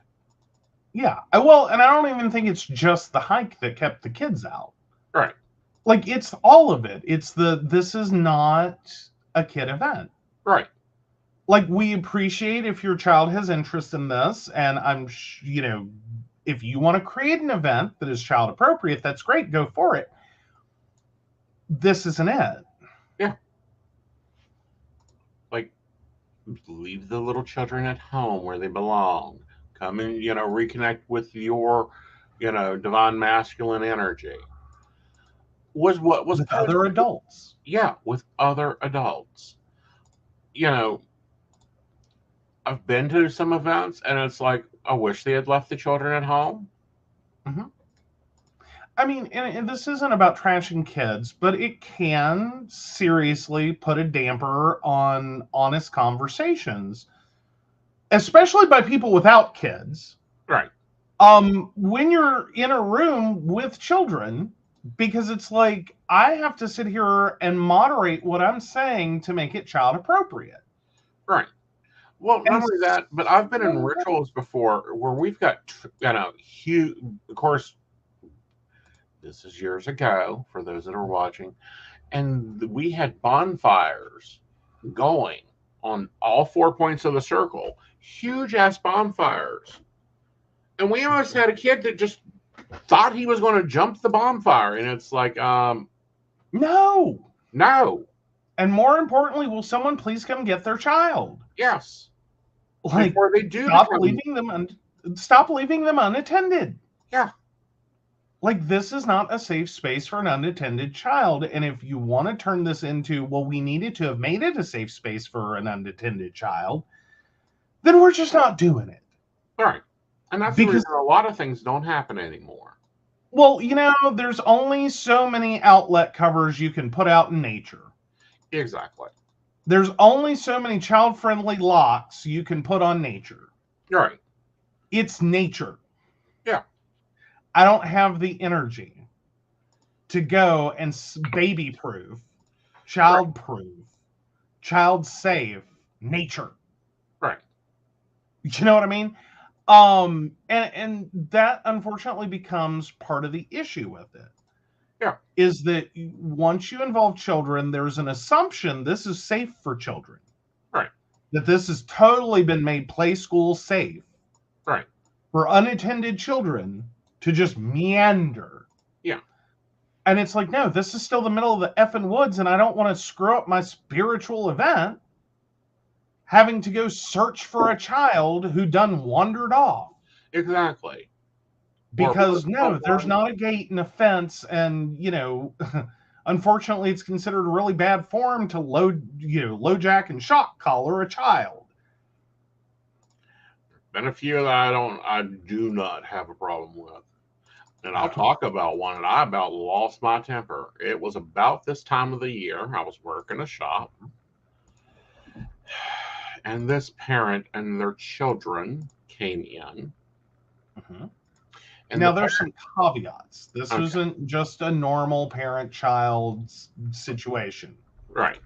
Yeah. Well, and I don't even think it's just the hike that kept the kids out. Right. Like, it's all of it. This is not a kid event. Right. Like, we appreciate if your child has interest in this, and if you want to create an event that is child appropriate, that's great. Go for it. This isn't it. Yeah. Like, leave the little children at home where they belong. Come and, reconnect with your, divine masculine energy. Was what was with other adults. Yeah, with other adults. I've been to some events, and it's like, I wish they had left the children at home. Mm-hmm. I mean, and this isn't about trashing kids, but it can seriously put a damper on honest conversations, especially by people without kids. Right. When you're in a room with children, because it's like, I have to sit here and moderate what I'm saying to make it child appropriate. Right. Well, not only that, but I've been in rituals before where we've got, huge, of course, this is years ago for those that are watching, and we had bonfires going on all 4 points of the circle, huge ass bonfires. And we almost had a kid that just thought he was going to jump the bonfire. And it's like, no. And more importantly, will someone please come get their child? Yes. Like, before they do, stop leaving them unattended. Yeah. Like, this is not a safe space for an unattended child. And if you want to turn this into, well, we needed to have made it a safe space for an unattended child, then we're just not doing it. Right. And that's because a lot of things don't happen anymore. Well, there's only so many outlet covers you can put out in nature. Exactly. There's only so many child-friendly locks you can put on nature. Right. It's nature. Yeah. I don't have the energy to go and baby-proof, child-proof, child-safe nature. Right. You know what I mean? And that unfortunately becomes part of the issue with it. Yeah. Is that once you involve children, there's an assumption this is safe for children. Right. That this has totally been made play school safe. Right. For unattended children to just meander. Yeah. And it's like, no, this is still the middle of the effing woods, and I don't want to screw up my spiritual event having to go search for a child who done wandered off. Exactly. Because there's not a gate and a fence, and unfortunately, it's considered a really bad form to LoJack and shock collar a child. Been a few that I do not have a problem with, and I'll talk about one that I about lost my temper. It was about this time of the year. I was working a shop, and this parent and their children came in. Mm-hmm. And now there's some caveats. This Okay. isn't just a normal parent-child situation. Right.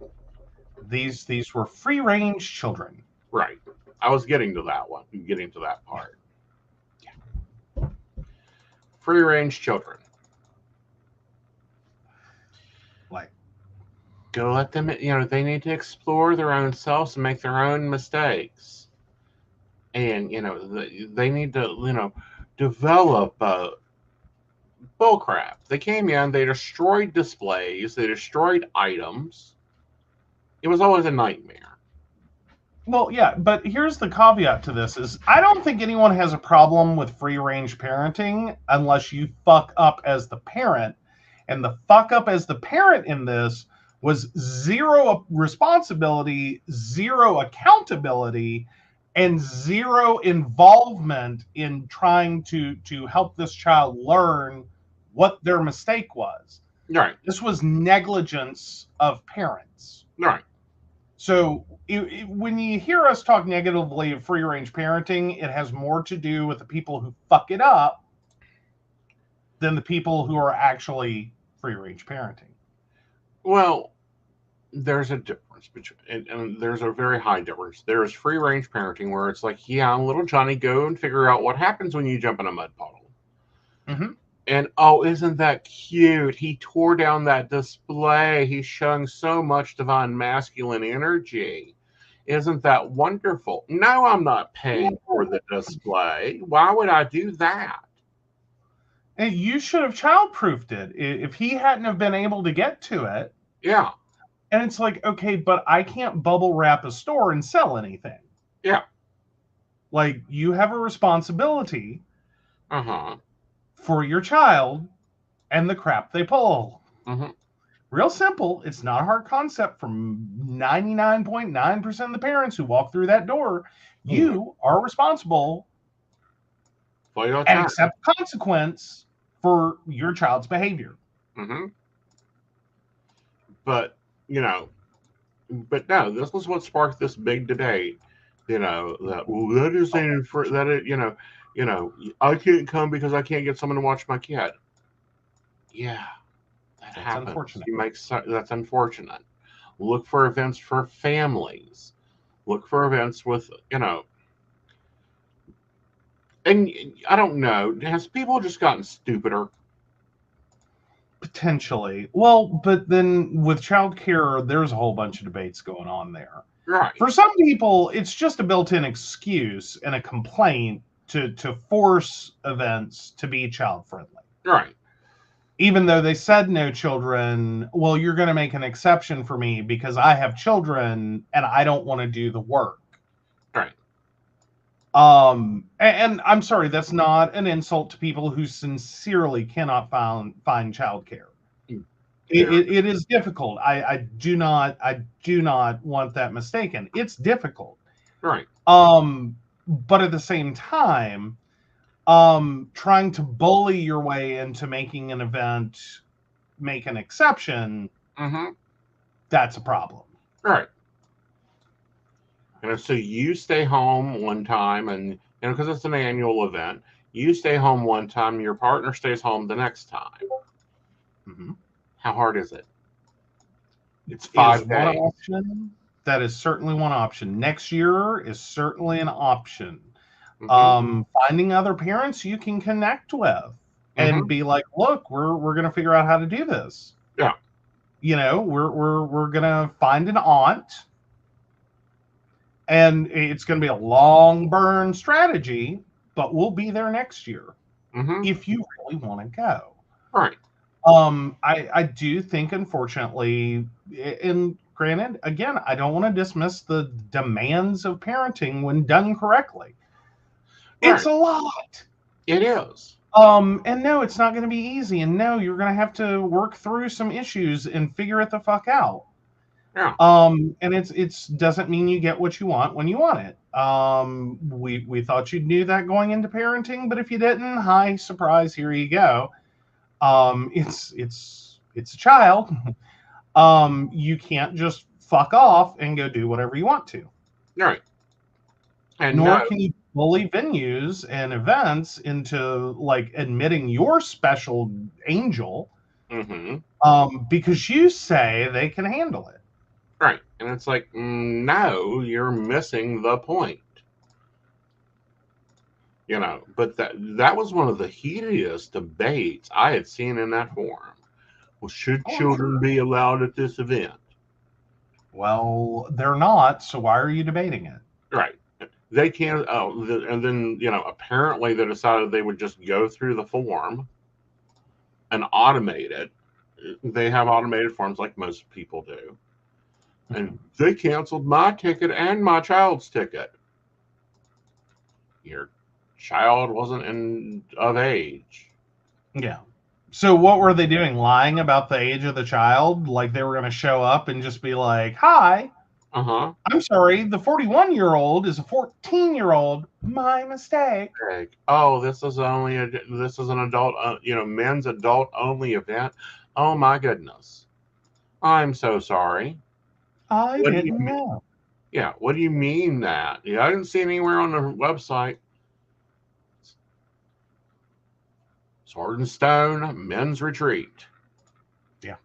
These were free-range children. Right. I was getting to that one, getting to that part. Yeah. Free range children. Like, Go let them, they need to explore their own selves and make their own mistakes. And, they need to, develop bullcrap. They came in, they destroyed displays, they destroyed items. It was always a nightmare. well, yeah, but here's the caveat to this is I don't think anyone has a problem with free-range parenting unless you fuck up as the parent. And the fuck up as the parent in this was zero responsibility, zero accountability, and zero involvement in trying to help this child learn what their mistake was. Right. This was negligence of parents. Right. So when you hear us talk negatively of free-range parenting, it has more to do with the people who fuck it up than the people who are actually free-range parenting. Well, there's a difference between, and there's a very high difference. There is free-range parenting where it's like, yeah, little Johnny, go and figure out what happens when you jump in a mud puddle. Mm-hmm. And oh, isn't that cute? He tore down that display. He's showing so much divine masculine energy. Isn't that wonderful? No, I'm not paying for the display. Why would I do that? And you should have child-proofed it if he hadn't have been able to get to it. Yeah. And it's like, okay, but I can't bubble wrap a store and sell anything. Yeah. Like, you have a responsibility Uh-huh. for your child and the crap they pull. Mm-hmm. Real simple. It's not a hard concept from 99.9% of the parents who walk through that door. You are responsible and accept consequence for your child's behavior. Mm-hmm. But, no, this was what sparked this big debate. That isn't for that. I can't come because I can't get someone to watch my kid. Yeah, that happens. Unfortunate. That's unfortunate. Look for events for families. Look for events with, and I don't know. Has people just gotten stupider? Potentially. Well, but then with childcare, there's a whole bunch of debates going on there. Right. For some people, it's just a built-in excuse and a complaint to force events to be child-friendly. Right. Even though they said no children, well, you're going to make an exception for me because I have children and I don't want to do the work. Right. And I'm sorry, that's not an insult to people who sincerely cannot find childcare. It is difficult. I do not want that mistaken. It's difficult. Right. But at the same time, trying to bully your way into making an event make an exception, that's a problem. Right. So you stay home one time, and because it's an annual event, you stay home one time, your partner stays home the next time. Mm-hmm. How hard is it? It's 5 days. One option. That is certainly one option. Next year is certainly an option. Finding other parents you can connect with and be like, look, we're gonna figure out how to do this. Yeah. We're gonna find an aunt, and it's gonna be a long burn strategy, but we'll be there next year if you really want to go. Right. I do think, unfortunately, and granted, again, I don't want to dismiss the demands of parenting when done correctly. Right. It's a lot. It is. And no, it's not going to be easy. And no, you're going to have to work through some issues and figure it the fuck out. Yeah. And it's doesn't mean you get what you want when you want it. We thought you knew that going into parenting, but if you didn't, hi, surprise, here you go. It's a child. You can't just fuck off and go do whatever you want to. Right. And nor can you bully venues and events into like admitting your special angel, because you say they can handle it. Right. And it's like, no, you're missing the point. But that was one of the heatiest debates I had seen in that forum. Well, should children be allowed at this event? Well, they're not, so why are you debating it? Right. They can't. And then, apparently they decided they would just go through the form and automate it. They have automated forms like most people do. And they canceled my ticket and my child's ticket. Your child wasn't of age. Yeah. So what were they doing? Lying about the age of the child? Like they were going to show up and just be like, "Hi, I'm sorry, the 41-year-old is a 14-year-old. My mistake." Oh, this is an adult, men's adult only event. Oh my goodness. I'm so sorry. I didn't know. Yeah, what do you mean that? Yeah, I didn't see anywhere on the website. Sword and Stone Men's Retreat. Yeah.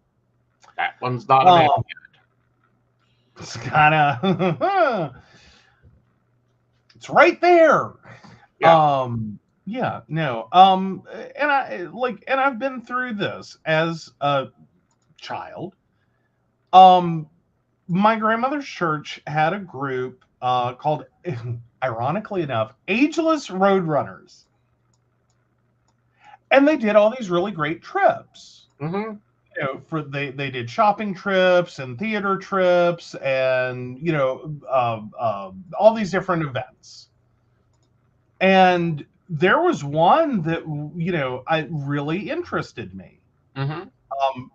That one's not an event. It's kind of it's right there. Yeah. Yeah, no. And I've been through this as a child. My grandmother's church had a group called, ironically enough, Ageless Roadrunners. And they did all these really great trips. They did shopping trips and theater trips and all these different events. And there was one that I really interested me.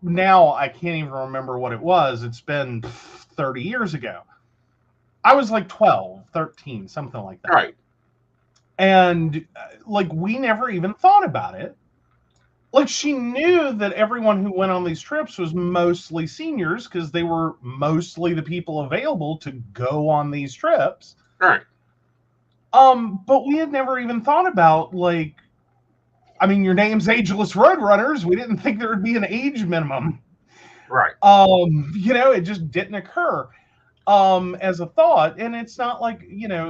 Now I can't even remember what it was. It's been 30 years ago. I was like 12, 13, something like that. Right. And like we never even thought about it. Like she knew that everyone who went on these trips was mostly seniors because they were mostly the people available to go on these trips. Right. But we had never even thought about your name's Ageless Roadrunners. We didn't think there would be an age minimum. Right. It just didn't occur as a thought. And it's not like,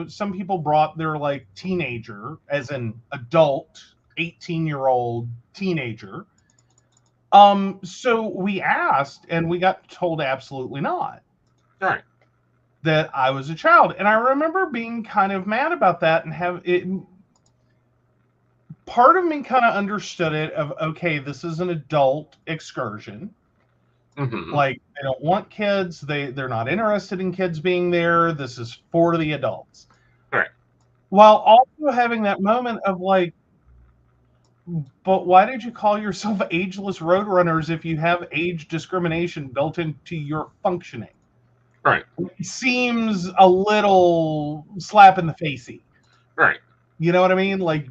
some people brought their like teenager as an adult, 18-year-old teenager. So we asked and we got told absolutely not. Right. That I was a child. And I remember being kind of mad about that and have it. Part of me kind of understood it of, okay, this is an adult excursion. Like they don't want kids. They're not interested in kids being there. This is for the adults. Right. While also having that moment of like, but why did you call yourself Ageless Roadrunners if you have age discrimination built into your functioning? Right. It seems a little slap in the facey. Right. You know what I mean? Like,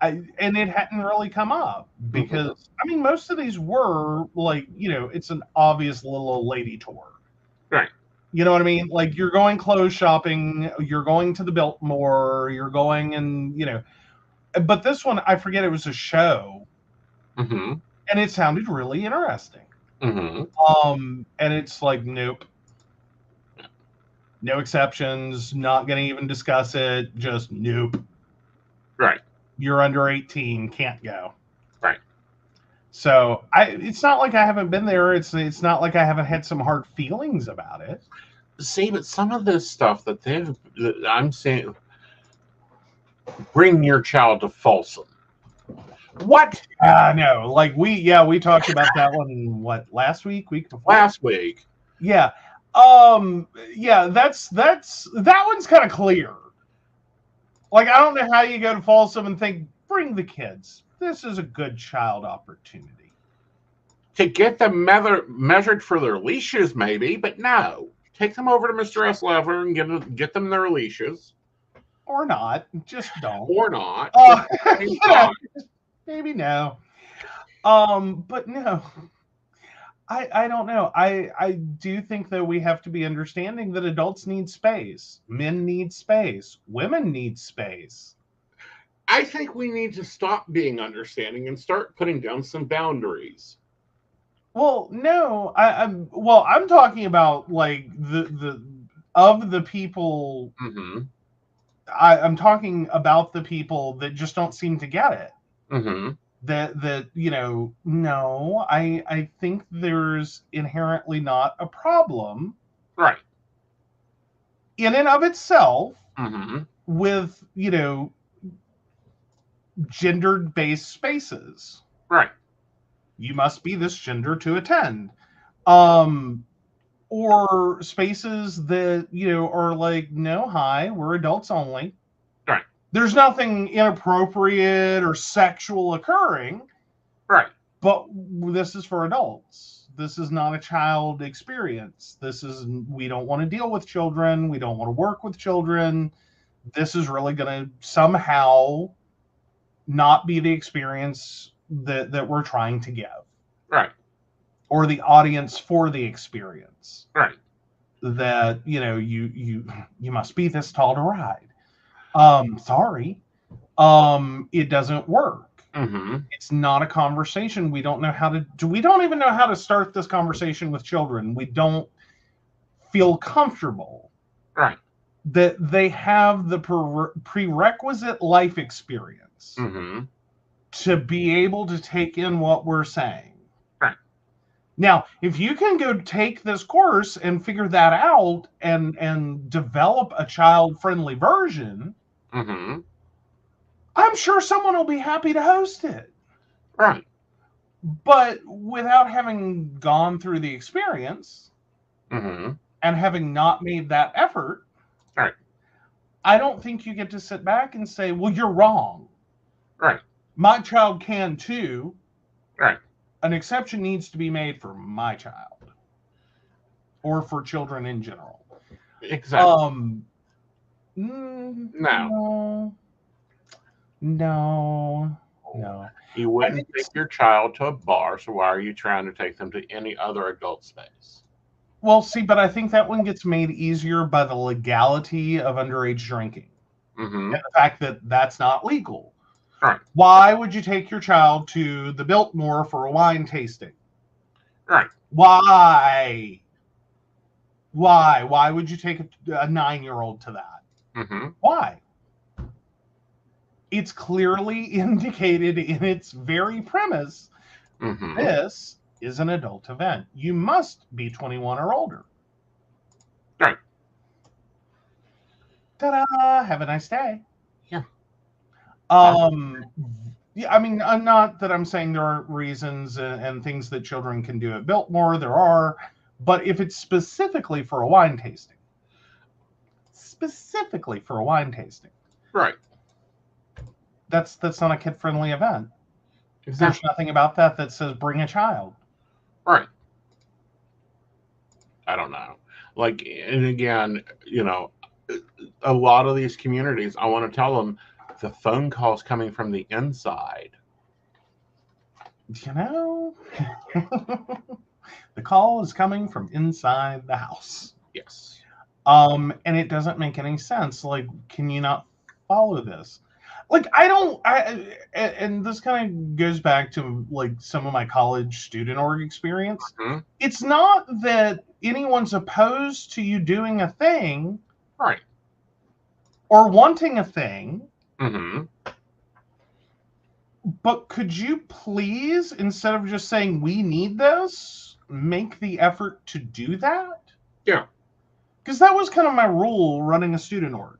and it hadn't really come up because most of these were like, it's an obvious little old lady tour. Right. You know what I mean? Like you're going clothes shopping, you're going to the Biltmore, you're going and, but this one, I forget it was a show. And it sounded really interesting. And it's like, nope. No exceptions, not going to even discuss it, just nope. Right. You're under 18, can't go. Right. So it's not like I haven't been there. It's not like I haven't had some hard feelings about it. See, but some of this stuff that I'm saying, bring your child to Folsom. What? No, like we talked about that one. What, last week before? Last week. Yeah. That's that one's kind of clear. Like, I don't know how you go to Folsom and think, bring the kids. This is a good child opportunity. To get them measured for their leashes, maybe, but no. Take them over to Mr. S. Lever and get them their leashes. Or not. Just don't. Or not. Maybe no. But no. I don't know. I do think that we have to be understanding that adults need space. Men need space. Women need space. I think we need to stop being understanding and start putting down some boundaries. Well, no, I'm talking about like the of the people. Mm-hmm. I'm talking about the people that just don't seem to get it. Mm-hmm. That no, I think there's inherently not a problem Right. in and of itself Mm-hmm. with gendered based spaces. Right. You must be this gender to attend. Or spaces that are like, no, hi, we're adults only. Right. There's nothing inappropriate or sexual occurring. Right. But this is for adults. This is not a child experience. We don't want to deal with children. We don't want to work with children. This is really going to somehow not be the experience that we're trying to give. Right. Or the audience for the experience. Right. That, you must be this tall to ride. Sorry. It doesn't work. Mm-hmm. It's not a conversation. We don't even know how to start this conversation with children. We don't feel comfortable. Right. That they have the prerequisite life experience Mm-hmm. to be able to take in what we're saying. Right. Now, if you can go take this course and figure that out and develop a child-friendly version, Mm-hmm. I'm sure someone will be happy to host it. Right. But without having gone through the experience Mm-hmm. and having not made that effort, right. I don't think you get to sit back and say, well, you're wrong. Right. My child can too. Right. An exception needs to be made for my child or for children in general. Exactly. No. You wouldn't take your child to a bar, so why are you trying to take them to any other adult space? Well, see, but I think that one gets made easier by the legality of underage drinking. Mm-hmm. And the fact that that's not legal. Right. Why would you take your child to the Biltmore for a wine tasting? Right. Why? Why would you take a 9-year-old to that? Mm-hmm. Why? It's clearly indicated in its very premise. Mm-hmm. This is an adult event. You must be 21 or older. Right. Ta-da! Have a nice day. Yeah. Yeah, I mean, not that I'm saying there aren't reasons and things that children can do at Biltmore. There are. But if it's specifically for a wine tasting. Right. That's not a kid-friendly event. Exactly. There's nothing about that says bring a child. Right. I don't know. Like, and again, a lot of these communities, I want to tell them the phone calls coming from the inside. The call is coming from inside the house. Yes. And it doesn't make any sense. Like, can you not follow this? Like, and this kind of goes back to like some of my college student org experience. Mm-hmm. It's not that anyone's opposed to you doing a thing. Right. Or wanting a thing. Mm-hmm. But could you please, instead of just saying we need this, make the effort to do that? Yeah. Because that was kind of my rule running a student org.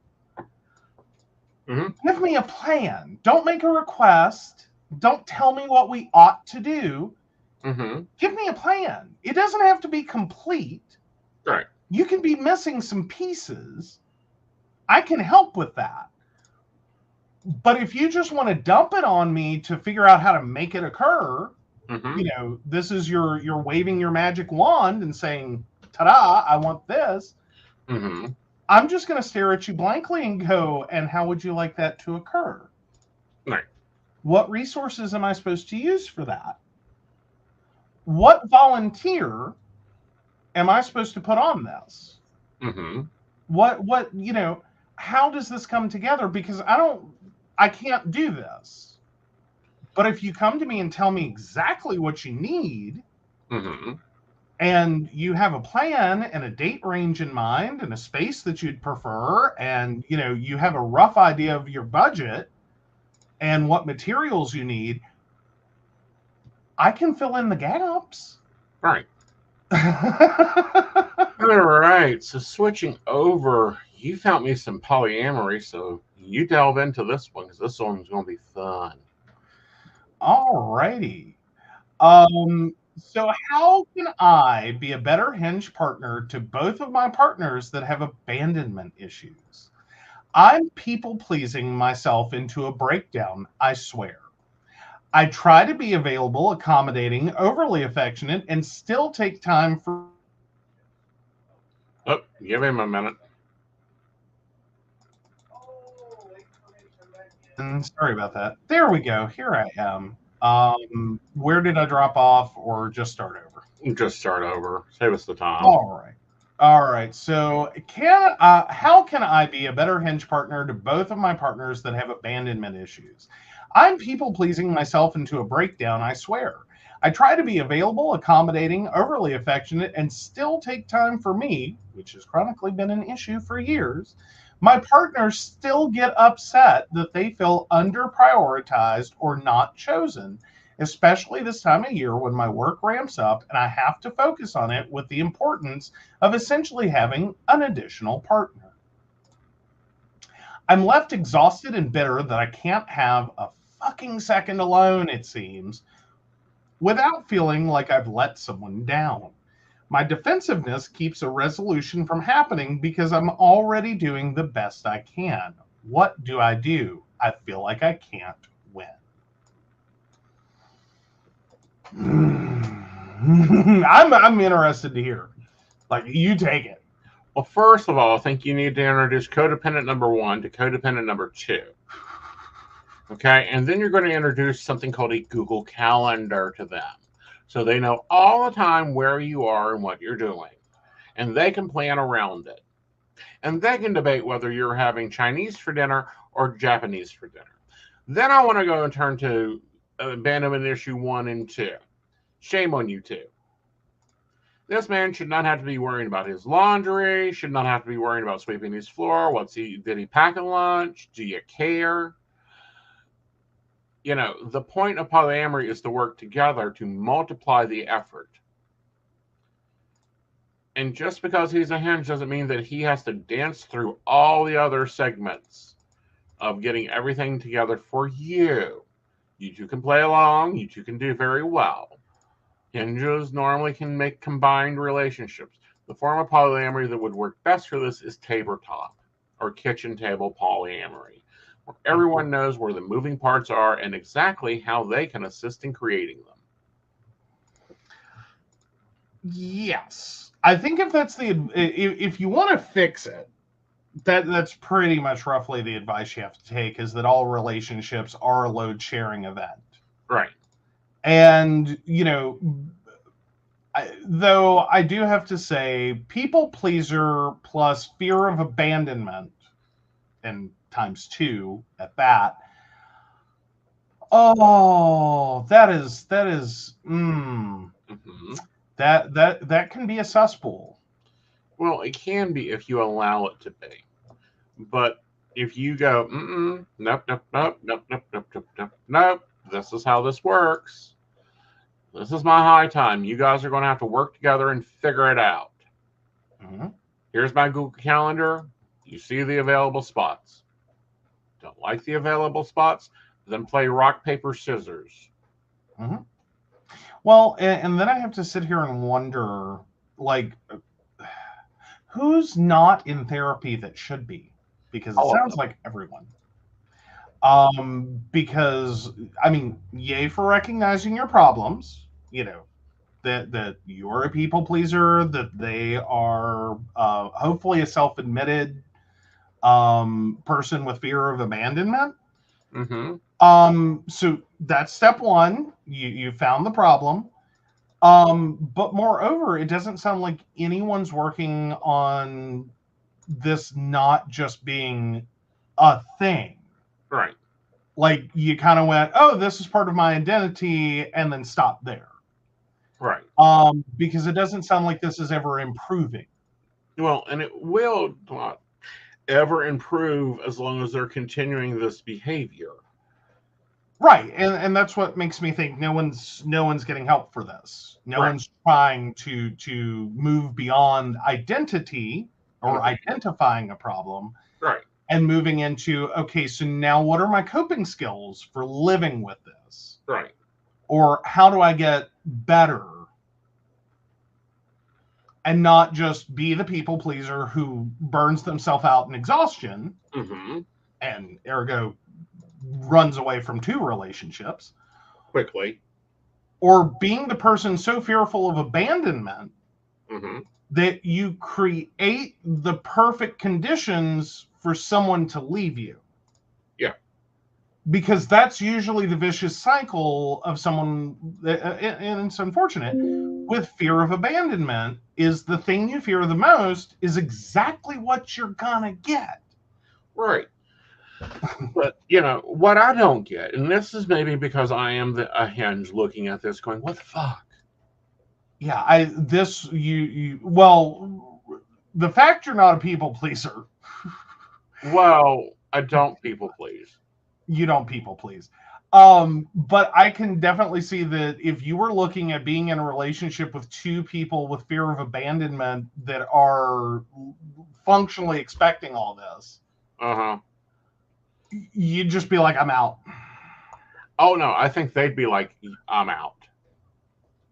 Mm-hmm. Give me a plan. Don't make a request. Don't tell me what we ought to do. Mm-hmm. Give me a plan. It doesn't have to be complete. Right. You can be missing some pieces. I can help with that. But if you just want to dump it on me to figure out how to make it occur, mm-hmm. This is you're waving your magic wand and saying, ta-da, I want this. Mm-hmm. I'm just going to stare at you blankly and go, and how would you like that to occur? Right. What resources am I supposed to use for that? what volunteer am I supposed to put on this? Mm-hmm. What, how does this come together? Because I can't do this. But if you come to me and tell me exactly what you need, Mm-hmm. and you have a plan and a date range in mind and a space that you'd prefer, and you have a rough idea of your budget and what materials you need, I can fill in the gaps. Right. All right. So switching over, you found me some polyamory, so you delve into this one because this one's going to be fun. All righty. So how can I be a better hinge partner to both of my partners that have abandonment issues? I'm people pleasing myself into a breakdown, I swear. I try to be available, accommodating, overly affectionate, and still take time for. Oh, give him a minute. Sorry about that. There we go. Here I am. Where did I drop off, or just start over? Just start over. Save us the time. All right. All right. So, how can I be a better hinge partner to both of my partners that have abandonment issues? I'm people pleasing myself into a breakdown, I swear. I try to be available, accommodating, overly affectionate, and still take time for me, which has chronically been an issue for years. My partners still get upset that they feel under prioritized or not chosen, especially this time of year when my work ramps up and I have to focus on it with the importance of essentially having an additional partner. I'm left exhausted and bitter that I can't have a fucking second alone, it seems, without feeling like I've let someone down. My defensiveness keeps a resolution from happening because I'm already doing the best I can. What do? I feel like I can't win. I'm interested to hear. Like, you take it. Well, first of all, I think you need to introduce codependent number 1 to codependent number 2. Okay, and then you're going to introduce something called a Google Calendar to them. So they know all the time where you are and what you're doing. And they can plan around it. And they can debate whether you're having Chinese for dinner or Japanese for dinner. Then I want to go and turn to abandonment issue 1 and 2. Shame on you two. This man should not have to be worrying about his laundry, should not have to be worrying about sweeping his floor. Did he pack a lunch? Do you care? The point of polyamory is to work together to multiply the effort. And just because he's a hinge doesn't mean that he has to dance through all the other segments of getting everything together for you. You two can play along. You two can do very well. Hinges normally can make combined relationships. The form of polyamory that would work best for this is tabletop or kitchen table polyamory, where everyone knows where the moving parts are and exactly how they can assist in creating them. Yes. I think if you want to fix it, that's pretty much roughly the advice you have to take, is that all relationships are a load sharing event. Right. And, though I do have to say, people pleaser plus fear of abandonment, and times 2 at that. Oh, that is that can be a cesspool. Well, it can be if you allow it to be. But if you go, nope, this is how this works. This is my high time. You guys are going to have to work together and figure it out. Mm-hmm. Here's my Google Calendar. You see the available spots. Don't like the available spots? Then play rock, paper, scissors. Mm-hmm. Well, and then I have to sit here and wonder, like, who's not in therapy that should be? Because it sounds like everyone. Because, I mean, yay for recognizing your problems, that you're a people pleaser, that they are hopefully a self-admitted person with fear of abandonment. Mm-hmm. So that's step 1. You found the problem. But moreover, it doesn't sound like anyone's working on this not just being a thing. Right. Like you kind of went, oh, this is part of my identity, and then stop there. Right. Because it doesn't sound like this is ever improving. Well, and it will not ever improve as long as they're continuing this behavior. Right, and that's what makes me think no one's getting help for this. No one's trying to move beyond identity or identifying a problem, right, and moving into, okay, so now what are my coping skills for living with this? Right. Or how do I get better and not just be the people pleaser who burns themselves out in exhaustion and ergo runs away from 2 relationships quickly, or being the person so fearful of abandonment that you create the perfect conditions for someone to leave you. Yeah. Because that's usually the vicious cycle of someone, and it's unfortunate, with fear of abandonment, is the thing you fear the most is exactly what you're gonna get. Right. But, what I don't get, and this is maybe because I am a hinge looking at this going, what the fuck? Yeah, well, the fact you're not a people pleaser. Well, I don't people please. You don't people please. But I can definitely see that if you were looking at being in a relationship with 2 people with fear of abandonment that are functionally expecting all this, you'd just be like, I'm out. Oh no, I think they'd be like, I'm out.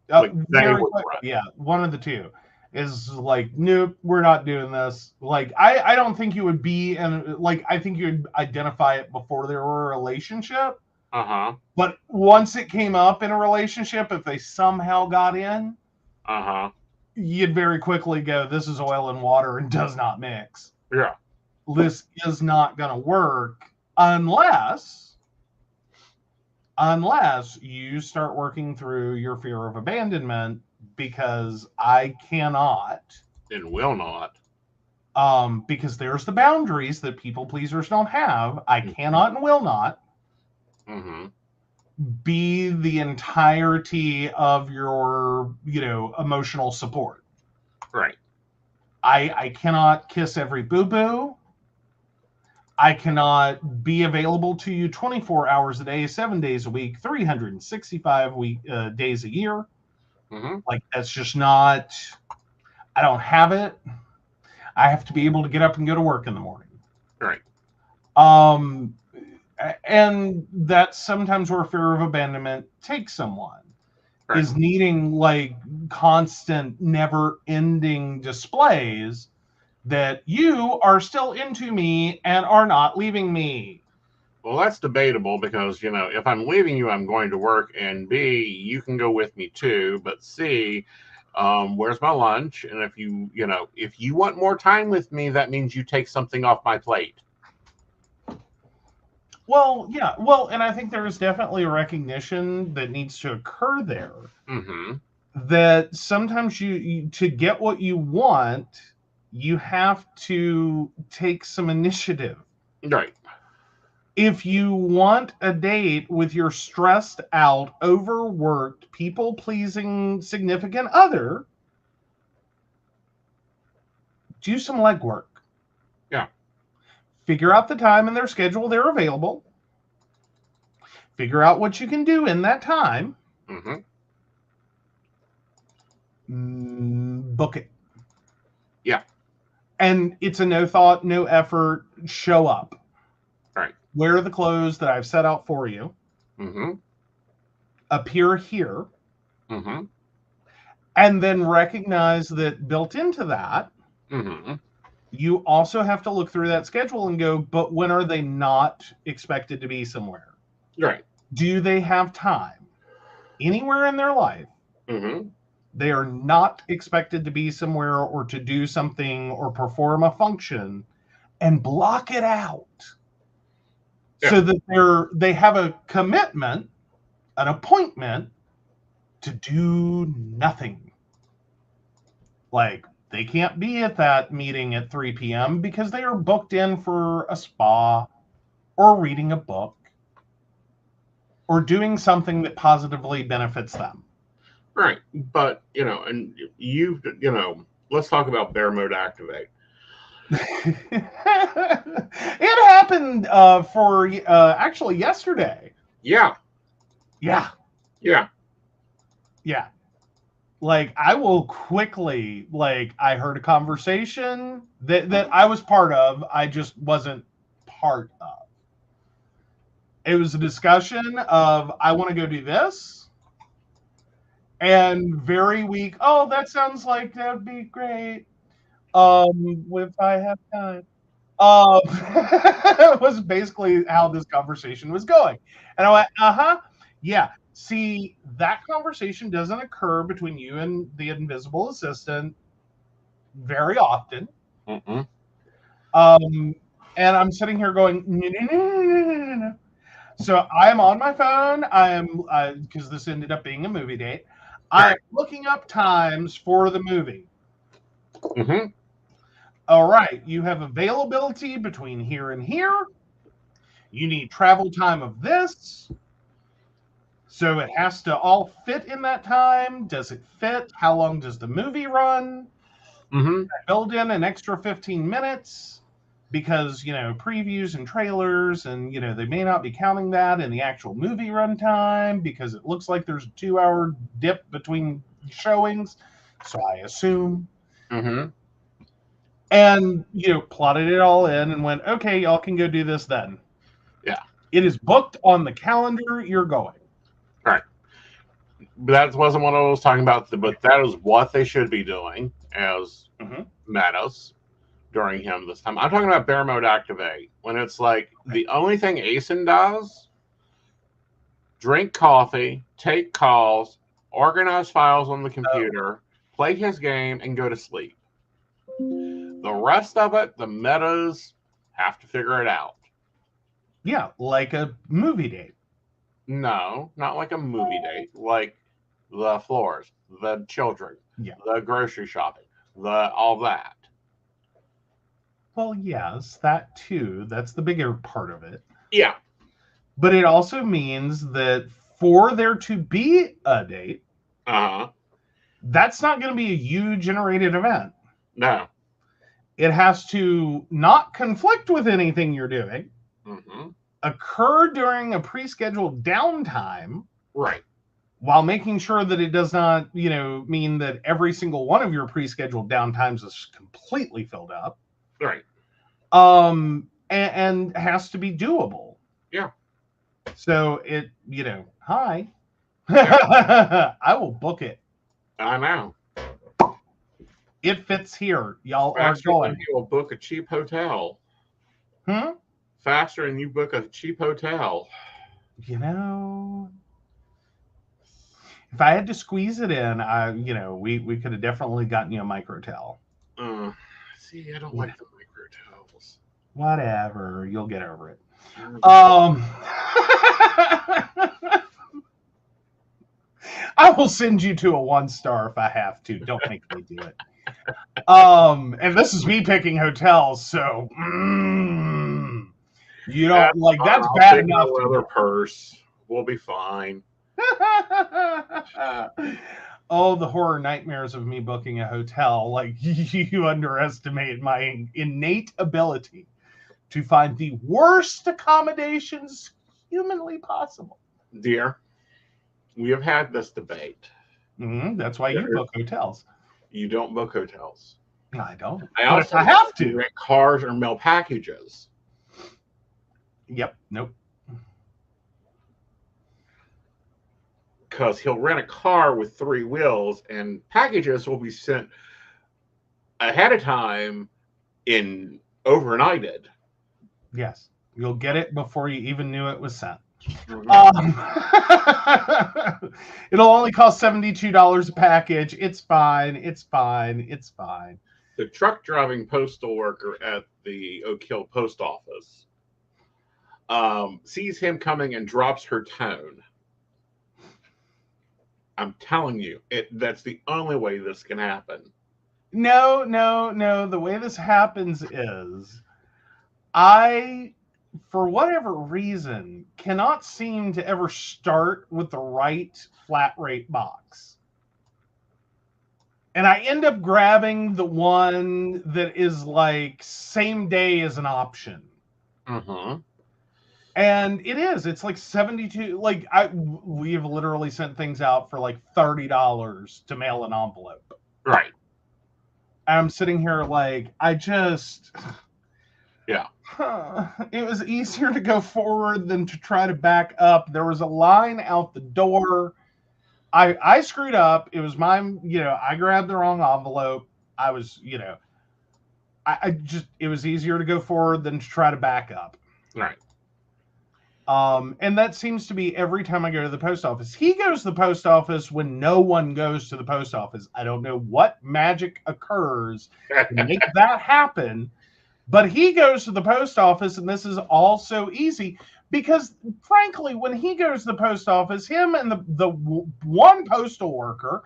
Like they would run. Yeah, one of the 2 is like, nope, we're not doing this. Like, I don't think you would be in, like, I think you'd identify it before there were a relationship. But once it came up in a relationship, if they somehow got in, you'd very quickly go, this is oil and water and does not mix. Yeah. This is not going to work unless you start working through your fear of abandonment, because I cannot and will not, because there's the boundaries that people pleasers don't have. I cannot and will not be the entirety of your emotional support. Right. I cannot kiss every boo-boo. I cannot be available to you 24 hours a day, 7 days a week, 365 days a year. Like, that's just not, I don't have it. I have to be able to get up and go to work in the morning. Right. And that's sometimes where fear of abandonment takes someone, is needing like constant, never-ending displays that you are still into me and are not leaving me. Well, that's debatable because, if I'm leaving you, I'm going to work, and B, you can go with me too, but C, where's my lunch? And if you want more time with me, that means you take something off my plate. Well, yeah. Well, and I think there is definitely a recognition that needs to occur there. That sometimes you to get what you want, you have to take some initiative. Right. If you want a date with your stressed out, overworked, people-pleasing significant other, do some legwork. Yeah. Figure out the time in their schedule they're available. Figure out what you can do in that time. Book it. Yeah. And it's a no thought, no effort, show up. Right. Wear the clothes that I've set out for you. Appear here. And then recognize that built into that, you also have to look through that schedule and go, but when are they not expected to be somewhere? Right. Do they have time anywhere in their life? They are not expected to be somewhere or to do something or perform a function, and block it out. So that they have a commitment, an appointment to do nothing. Like, they can't be at that meeting at 3 p.m. because they are booked in for a spa or reading a book or doing something that positively benefits them. Right. But, and let's talk about bear mode activate. It happened for actually yesterday. Yeah. Yeah. Like, I will quickly, I heard a conversation that I was part of. I just wasn't part of. It was a discussion of, I want to go do this. And very weak, oh, that sounds like that would be great. If I have time. Was basically how this conversation was going. And I went, yeah. See, that conversation doesn't occur between you and the invisible assistant very often. Mm-mm. And I'm sitting here going, no. So I'm on my phone. I am, because this ended up being a movie date. Right. I'm looking up times for the movie. Mm-hmm. All right, you have availability between here and here. You need travel time of this. So it has to all fit in that time. Does it fit? How long does the movie run? Mm-hmm. Build in an extra 15 minutes because, previews and trailers, and, they may not be counting that in the actual movie runtime because it looks like there's a 2-hour dip between showings. So I assume. Mm-hmm. And, plotted it all in and went, okay, y'all can go do this then. Yeah. It is booked on the calendar. You're going. Right. That wasn't what I was talking about, but that is what they should be doing as Meadows during him this time. I'm talking about bear mode activate, when it's like the only thing Aeson does, drink coffee, take calls, organize files on the computer, play his game, and go to sleep. The rest of it, the Meadows have to figure it out. Yeah, like a movie date. No, not like a movie date. Like the floors, the children, the grocery shopping, all that. Well, yes, that too. That's the bigger part of it. Yeah. But it also means that for there to be a date, that's not going to be a you-generated event. No. It has to not conflict with anything you're doing, occur during a pre-scheduled downtime, right, while making sure that it does not, mean that every single one of your pre-scheduled downtimes is completely filled up. Right. And has to be doable. Yeah. So it, hi. I will book it. I know. It fits here. Y'all Faster are going. than you will book a cheap hotel. Faster than you book a cheap hotel. If I had to squeeze it in, we could have definitely gotten you a microtel. See, I don't like the microtels. Whatever, you'll get over it. I will send you to a 1-star if I have to. Don't make me do it. And this is me picking hotels, so you don't like that's bad enough. Leather purse. We'll be fine. Oh, the horror nightmares of me booking a hotel. Like, you underestimate my innate ability to find the worst accommodations humanly possible. Dear, we have had this debate. That's why you book hotels. You don't book hotels. No, I don't. I have to rent cars or mail packages. Yep. Nope. Because he'll rent a car with 3 wheels, and packages will be sent ahead of time in overnighted. Yes, you'll get it before you even knew it was sent. It'll only cost $72 a package. It's fine. It's fine. It's fine. The truck driving postal worker at the Oak Hill post office sees him coming and drops her tone. I'm telling you, that's the only way this can happen. No. The way this happens is I, for whatever reason, cannot seem to ever start with the right flat rate box. And I end up grabbing the one that is like same day as an option. Mm-hmm. And it's like 72. Like we've literally sent things out for like $30 to mail an envelope. Right. And I'm sitting here like, yeah. It was easier to go forward than to try to back up. There was a line out the door. I screwed up. It was mine, I grabbed the wrong envelope. I was, it was easier to go forward than to try to back up. Right. And that seems to be every time I go to the post office. He goes to the post office when no one goes to the post office. I don't know what magic occurs to make that happen, but he goes to the post office, and this is all so easy because, frankly, when he goes to the post office, him and the one postal worker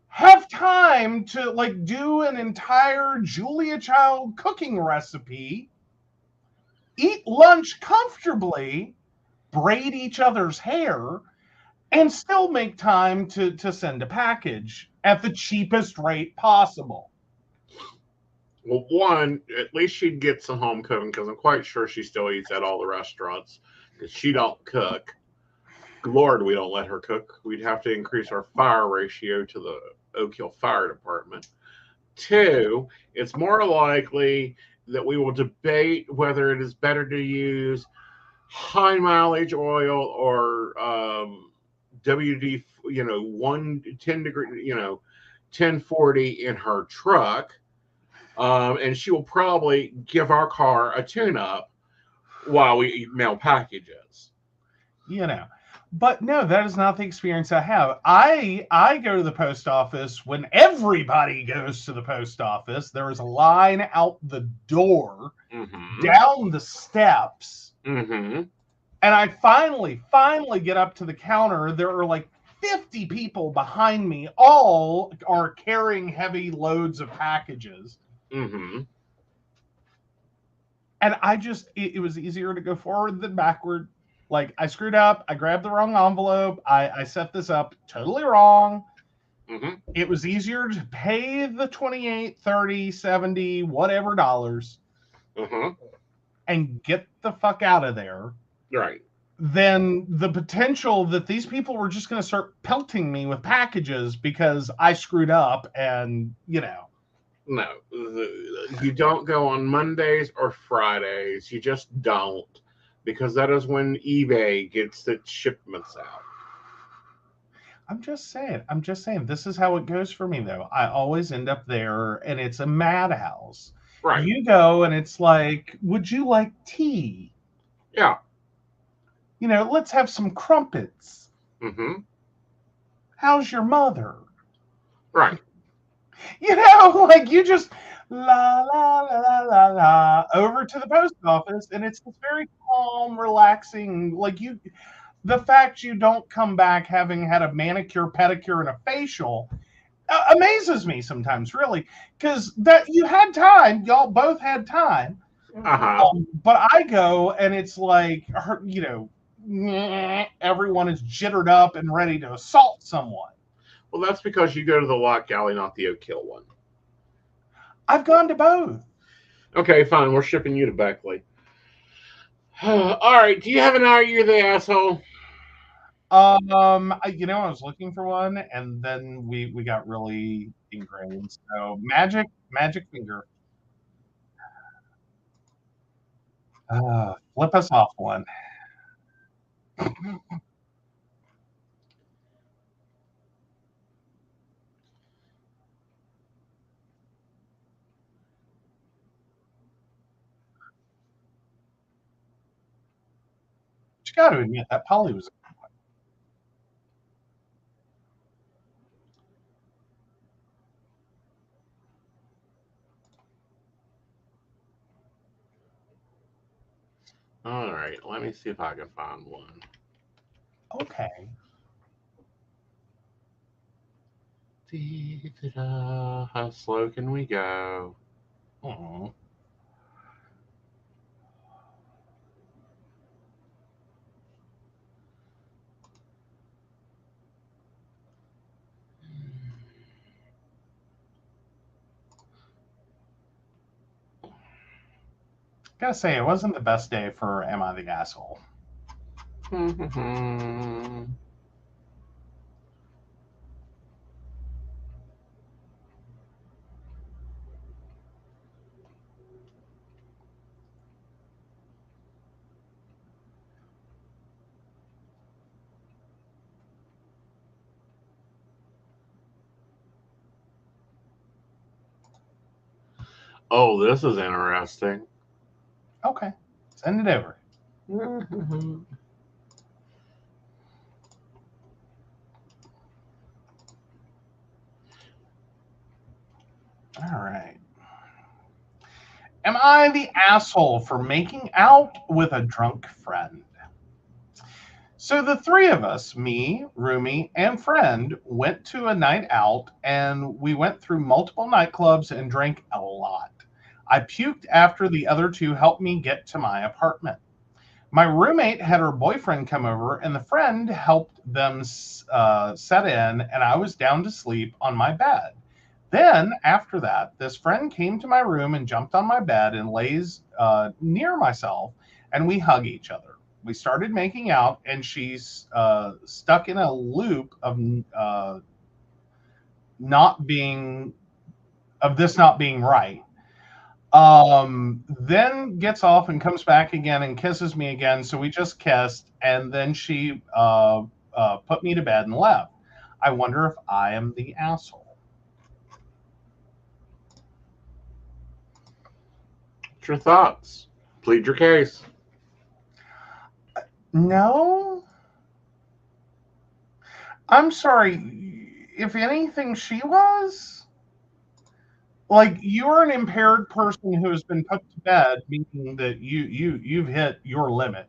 have time to like do an entire Julia Child cooking recipe, eat lunch comfortably, braid each other's hair, and still make time to send a package at the cheapest rate possible. Well, one, at least she'd get some home cooking because I'm quite sure she still eats at all the restaurants because she don't cook. Lord, we don't let her cook. We'd have to increase our fire ratio to the Oak Hill Fire Department. Two, it's more likely that we will debate whether it is better to use high mileage oil or WD, 110 degree, 1040 in her truck. And she will probably give our car a tune up while we mail packages. But no, that is not the experience I have. I go to the post office when everybody goes to the post office. There is a line out the door, down the steps, and I finally get up to the counter. There are like 50 people behind me. All are carrying heavy loads of packages. Mm-hmm. And it was easier to go forward than backward. Like, I screwed up. I grabbed the wrong envelope. I set this up totally wrong. Mm-hmm. It was easier to pay the 28, 30, 70, whatever dollars and get the fuck out of there. Right. Than the potential that these people were just going to start pelting me with packages because I screwed up and, No, you don't go on Mondays or Fridays. You just don't, because that is when eBay gets its shipments out. I'm just saying, this is how it goes for me, though. I always end up there, and it's a madhouse. Right. You go, and it's like, would you like tea? Yeah. Let's have some crumpets. Mm-hmm. How's your mother? Right. Like you just la la la la la la over to the post office, and it's this very calm, relaxing. Like the fact you don't come back having had a manicure, pedicure, and a facial amazes me sometimes, really, because that you had time, y'all both had time. But I go, and it's like, everyone is jittered up and ready to assault someone. Well, that's because you go to the Lock Alley, not the Oak Hill one. I've gone to both. Okay, fine. We're shipping you to Beckley. All right. Do you have an Are You the Asshole? I was looking for one, and then we got really ingrained. So magic finger. Flip us off one. You got to admit that Polly was. All right. Let me see if I can find one. Okay. How slow can we go? Oh. Gotta say, it wasn't the best day for Am I the Asshole? Oh, this is interesting. Okay, send it over. All right. Am I the asshole for making out with a drunk friend? So the three of us, me, roomie, and friend, went to a night out, and we went through multiple nightclubs and drank a lot. I puked after the other two helped me get to my apartment. My roommate had her boyfriend come over, and the friend helped them set in, and I was down to sleep on my bed. Then, after that, this friend came to my room and jumped on my bed and lays near myself, and we hug each other. We started making out, and she's stuck in a loop of not being of this not being right. Then gets off and comes back again and kisses me again. So we just kissed, and then she put me to bed and left. I wonder if I am the asshole. What's your thoughts? Plead your case. No, I'm sorry. If anything, she was. Like, you're an impaired person who has been put to bed, meaning that you've hit your limit.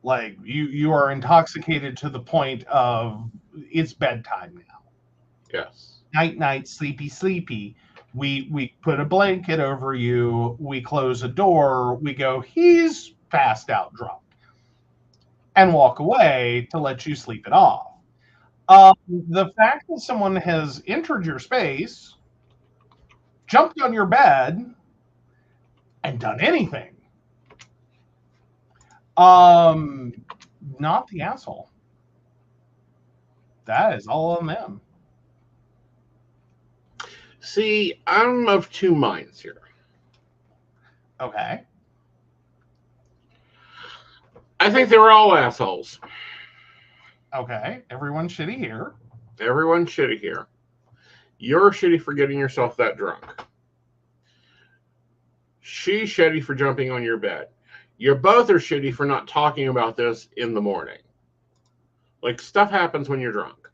Like, you are intoxicated to the point of it's bedtime now. Yes. Night night, sleepy sleepy. We put a blanket over you, we close a door, we go, he's passed out drunk, and walk away to let you sleep it off. The fact that someone has entered your space, jumped on your bed, and done anything, not the asshole. That is all on them. See, I'm of two minds here. Okay. I think they're all assholes. Okay. Everyone's shitty here. Everyone's shitty here. You're shitty for getting yourself that drunk. She's shitty for jumping on your bed. You both are shitty for not talking about this in the morning. Like, stuff happens when you're drunk.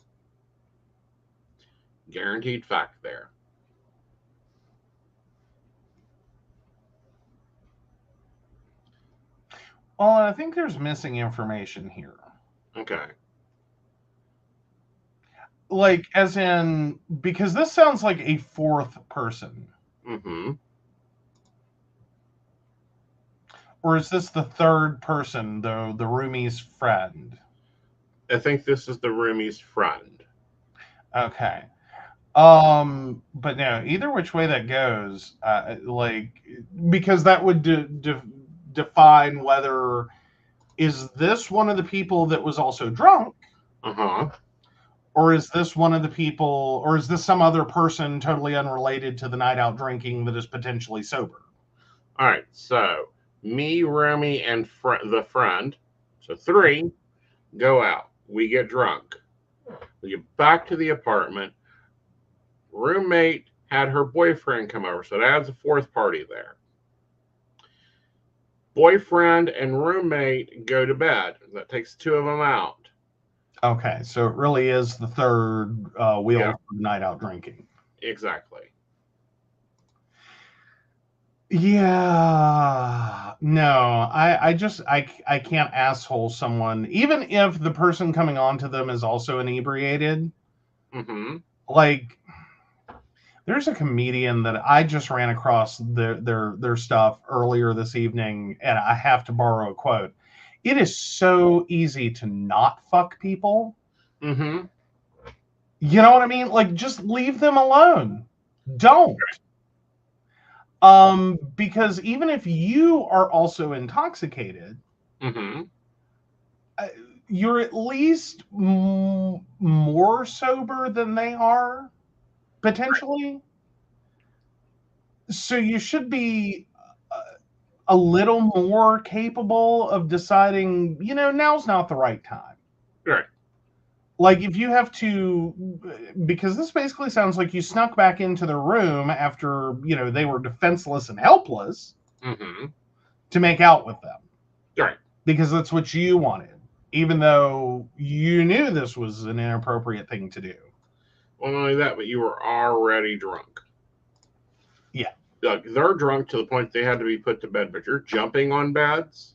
Guaranteed fact there. Well, I think there's missing information here. Okay. Like, as in, because this sounds like a fourth person. Mm-hmm. Or is this the third person, the roomie's friend? I think this is the roomie's friend. Okay. But no, either which way that goes, like, because that would define whether is this one of the people that was also drunk, Uh-huh. or is this one of the people, or is this some other person totally unrelated to the night out drinking that is potentially sober? All right, so me, roomie, and the friend, so three, go out. We get drunk. We get back to the apartment. Roommate had her boyfriend come over, so it adds a fourth party there. Boyfriend and roommate go to bed. That takes two of them out. Okay, so it really is the third wheel for the night out drinking. Exactly. Yeah, no, I can't asshole someone, even if the person coming on to them is also inebriated. Mm-hmm. Like, there's a comedian that I just ran across their stuff earlier this evening, and I have to borrow a quote. It is so easy to not fuck people. Mm-hmm. You know what I mean? Like, just leave them alone. Don't. Because even if you are also intoxicated, Mm-hmm. you're at least more sober than they are, potentially. So you should be a little more capable of deciding, now's not the right time. Right. Like, if you have to, because this basically sounds like you snuck back into the room after, they were defenseless and helpless Mm-hmm. to make out with them. Right. Because that's what you wanted, even though you knew this was an inappropriate thing to do. Well, not only that, but you were already drunk. Yeah. Like, they're drunk to the point they had to be put to bed, but you're jumping on beds?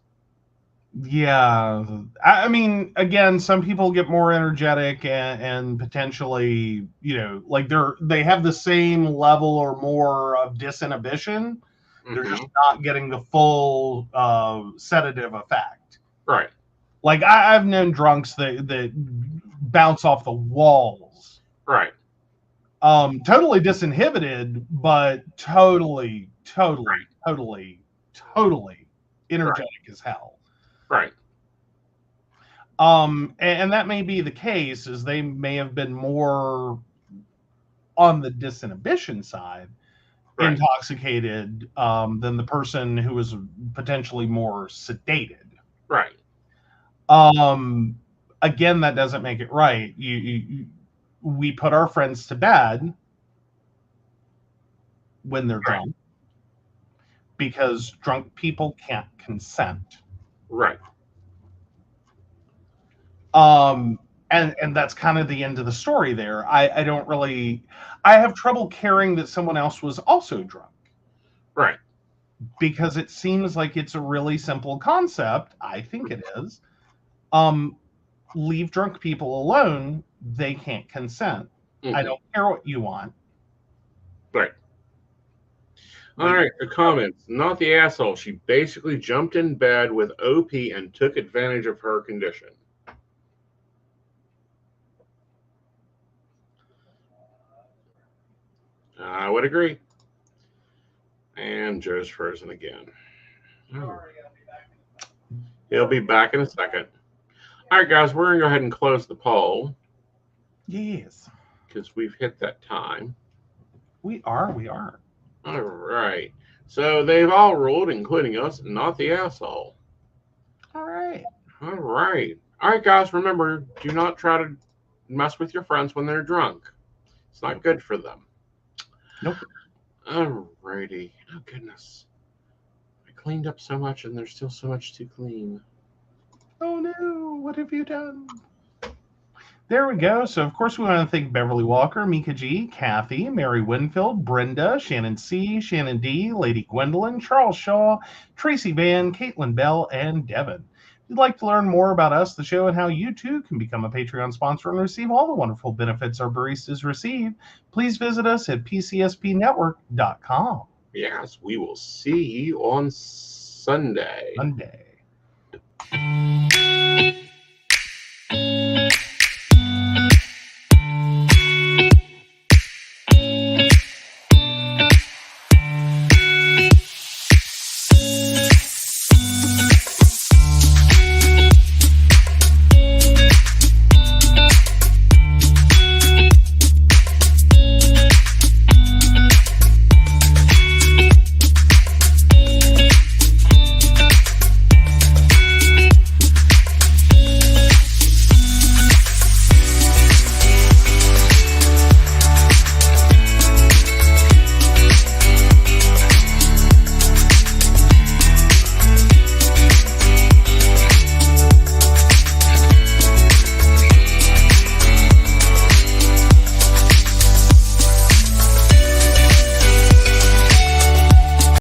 Yeah. I mean, again, some people get more energetic and potentially, like they have the same level or more of disinhibition. Mm-hmm. They're just not getting the full sedative effect. Right. Like, I've known drunks that bounce off the walls. Right. Totally disinhibited, but totally energetic as hell. Right. And that may be the case, as they may have been more on the disinhibition side, Right. intoxicated, than the person who was potentially more sedated. Right. Again, that doesn't make it right. We put our friends to bed when they're drunk, because drunk people can't consent. Right. And that's kind of the end of the story there. I don't really, I have trouble caring that someone else was also drunk, Right. because it seems like it's a really simple concept. I think it is. Leave drunk people alone. They can't consent. Mm-hmm. I don't care what you want. Right. All right, the comments. Not the asshole. She basically jumped in bed with OP and took advantage of her condition. I would agree. And Joe's frozen again. Oh. He'll be back in a second. All right, guys, we're going to go ahead and close the poll. Yes. Because we've hit that time. We are. All right. So they've all ruled, including us, not the asshole. All right. All right. All right, guys, remember, do not try to mess with your friends when they're drunk. It's not good for them. Nope. All righty. Oh, goodness. I cleaned up so much, and there's still so much to clean. Oh, no. What have you done? There we go. So, of course, we want to thank Beverly Walker, Mika G, Kathy, Mary Winfield, Brenda, Shannon C, Shannon D, Lady Gwendolyn, Charles Shaw, Tracy Van, Caitlin Bell, and Devin. If you'd like to learn more about us, the show, and how you too can become a Patreon sponsor and receive all the wonderful benefits our baristas receive, please visit us at pcspnetwork.com. Yes, we will see you on Sunday.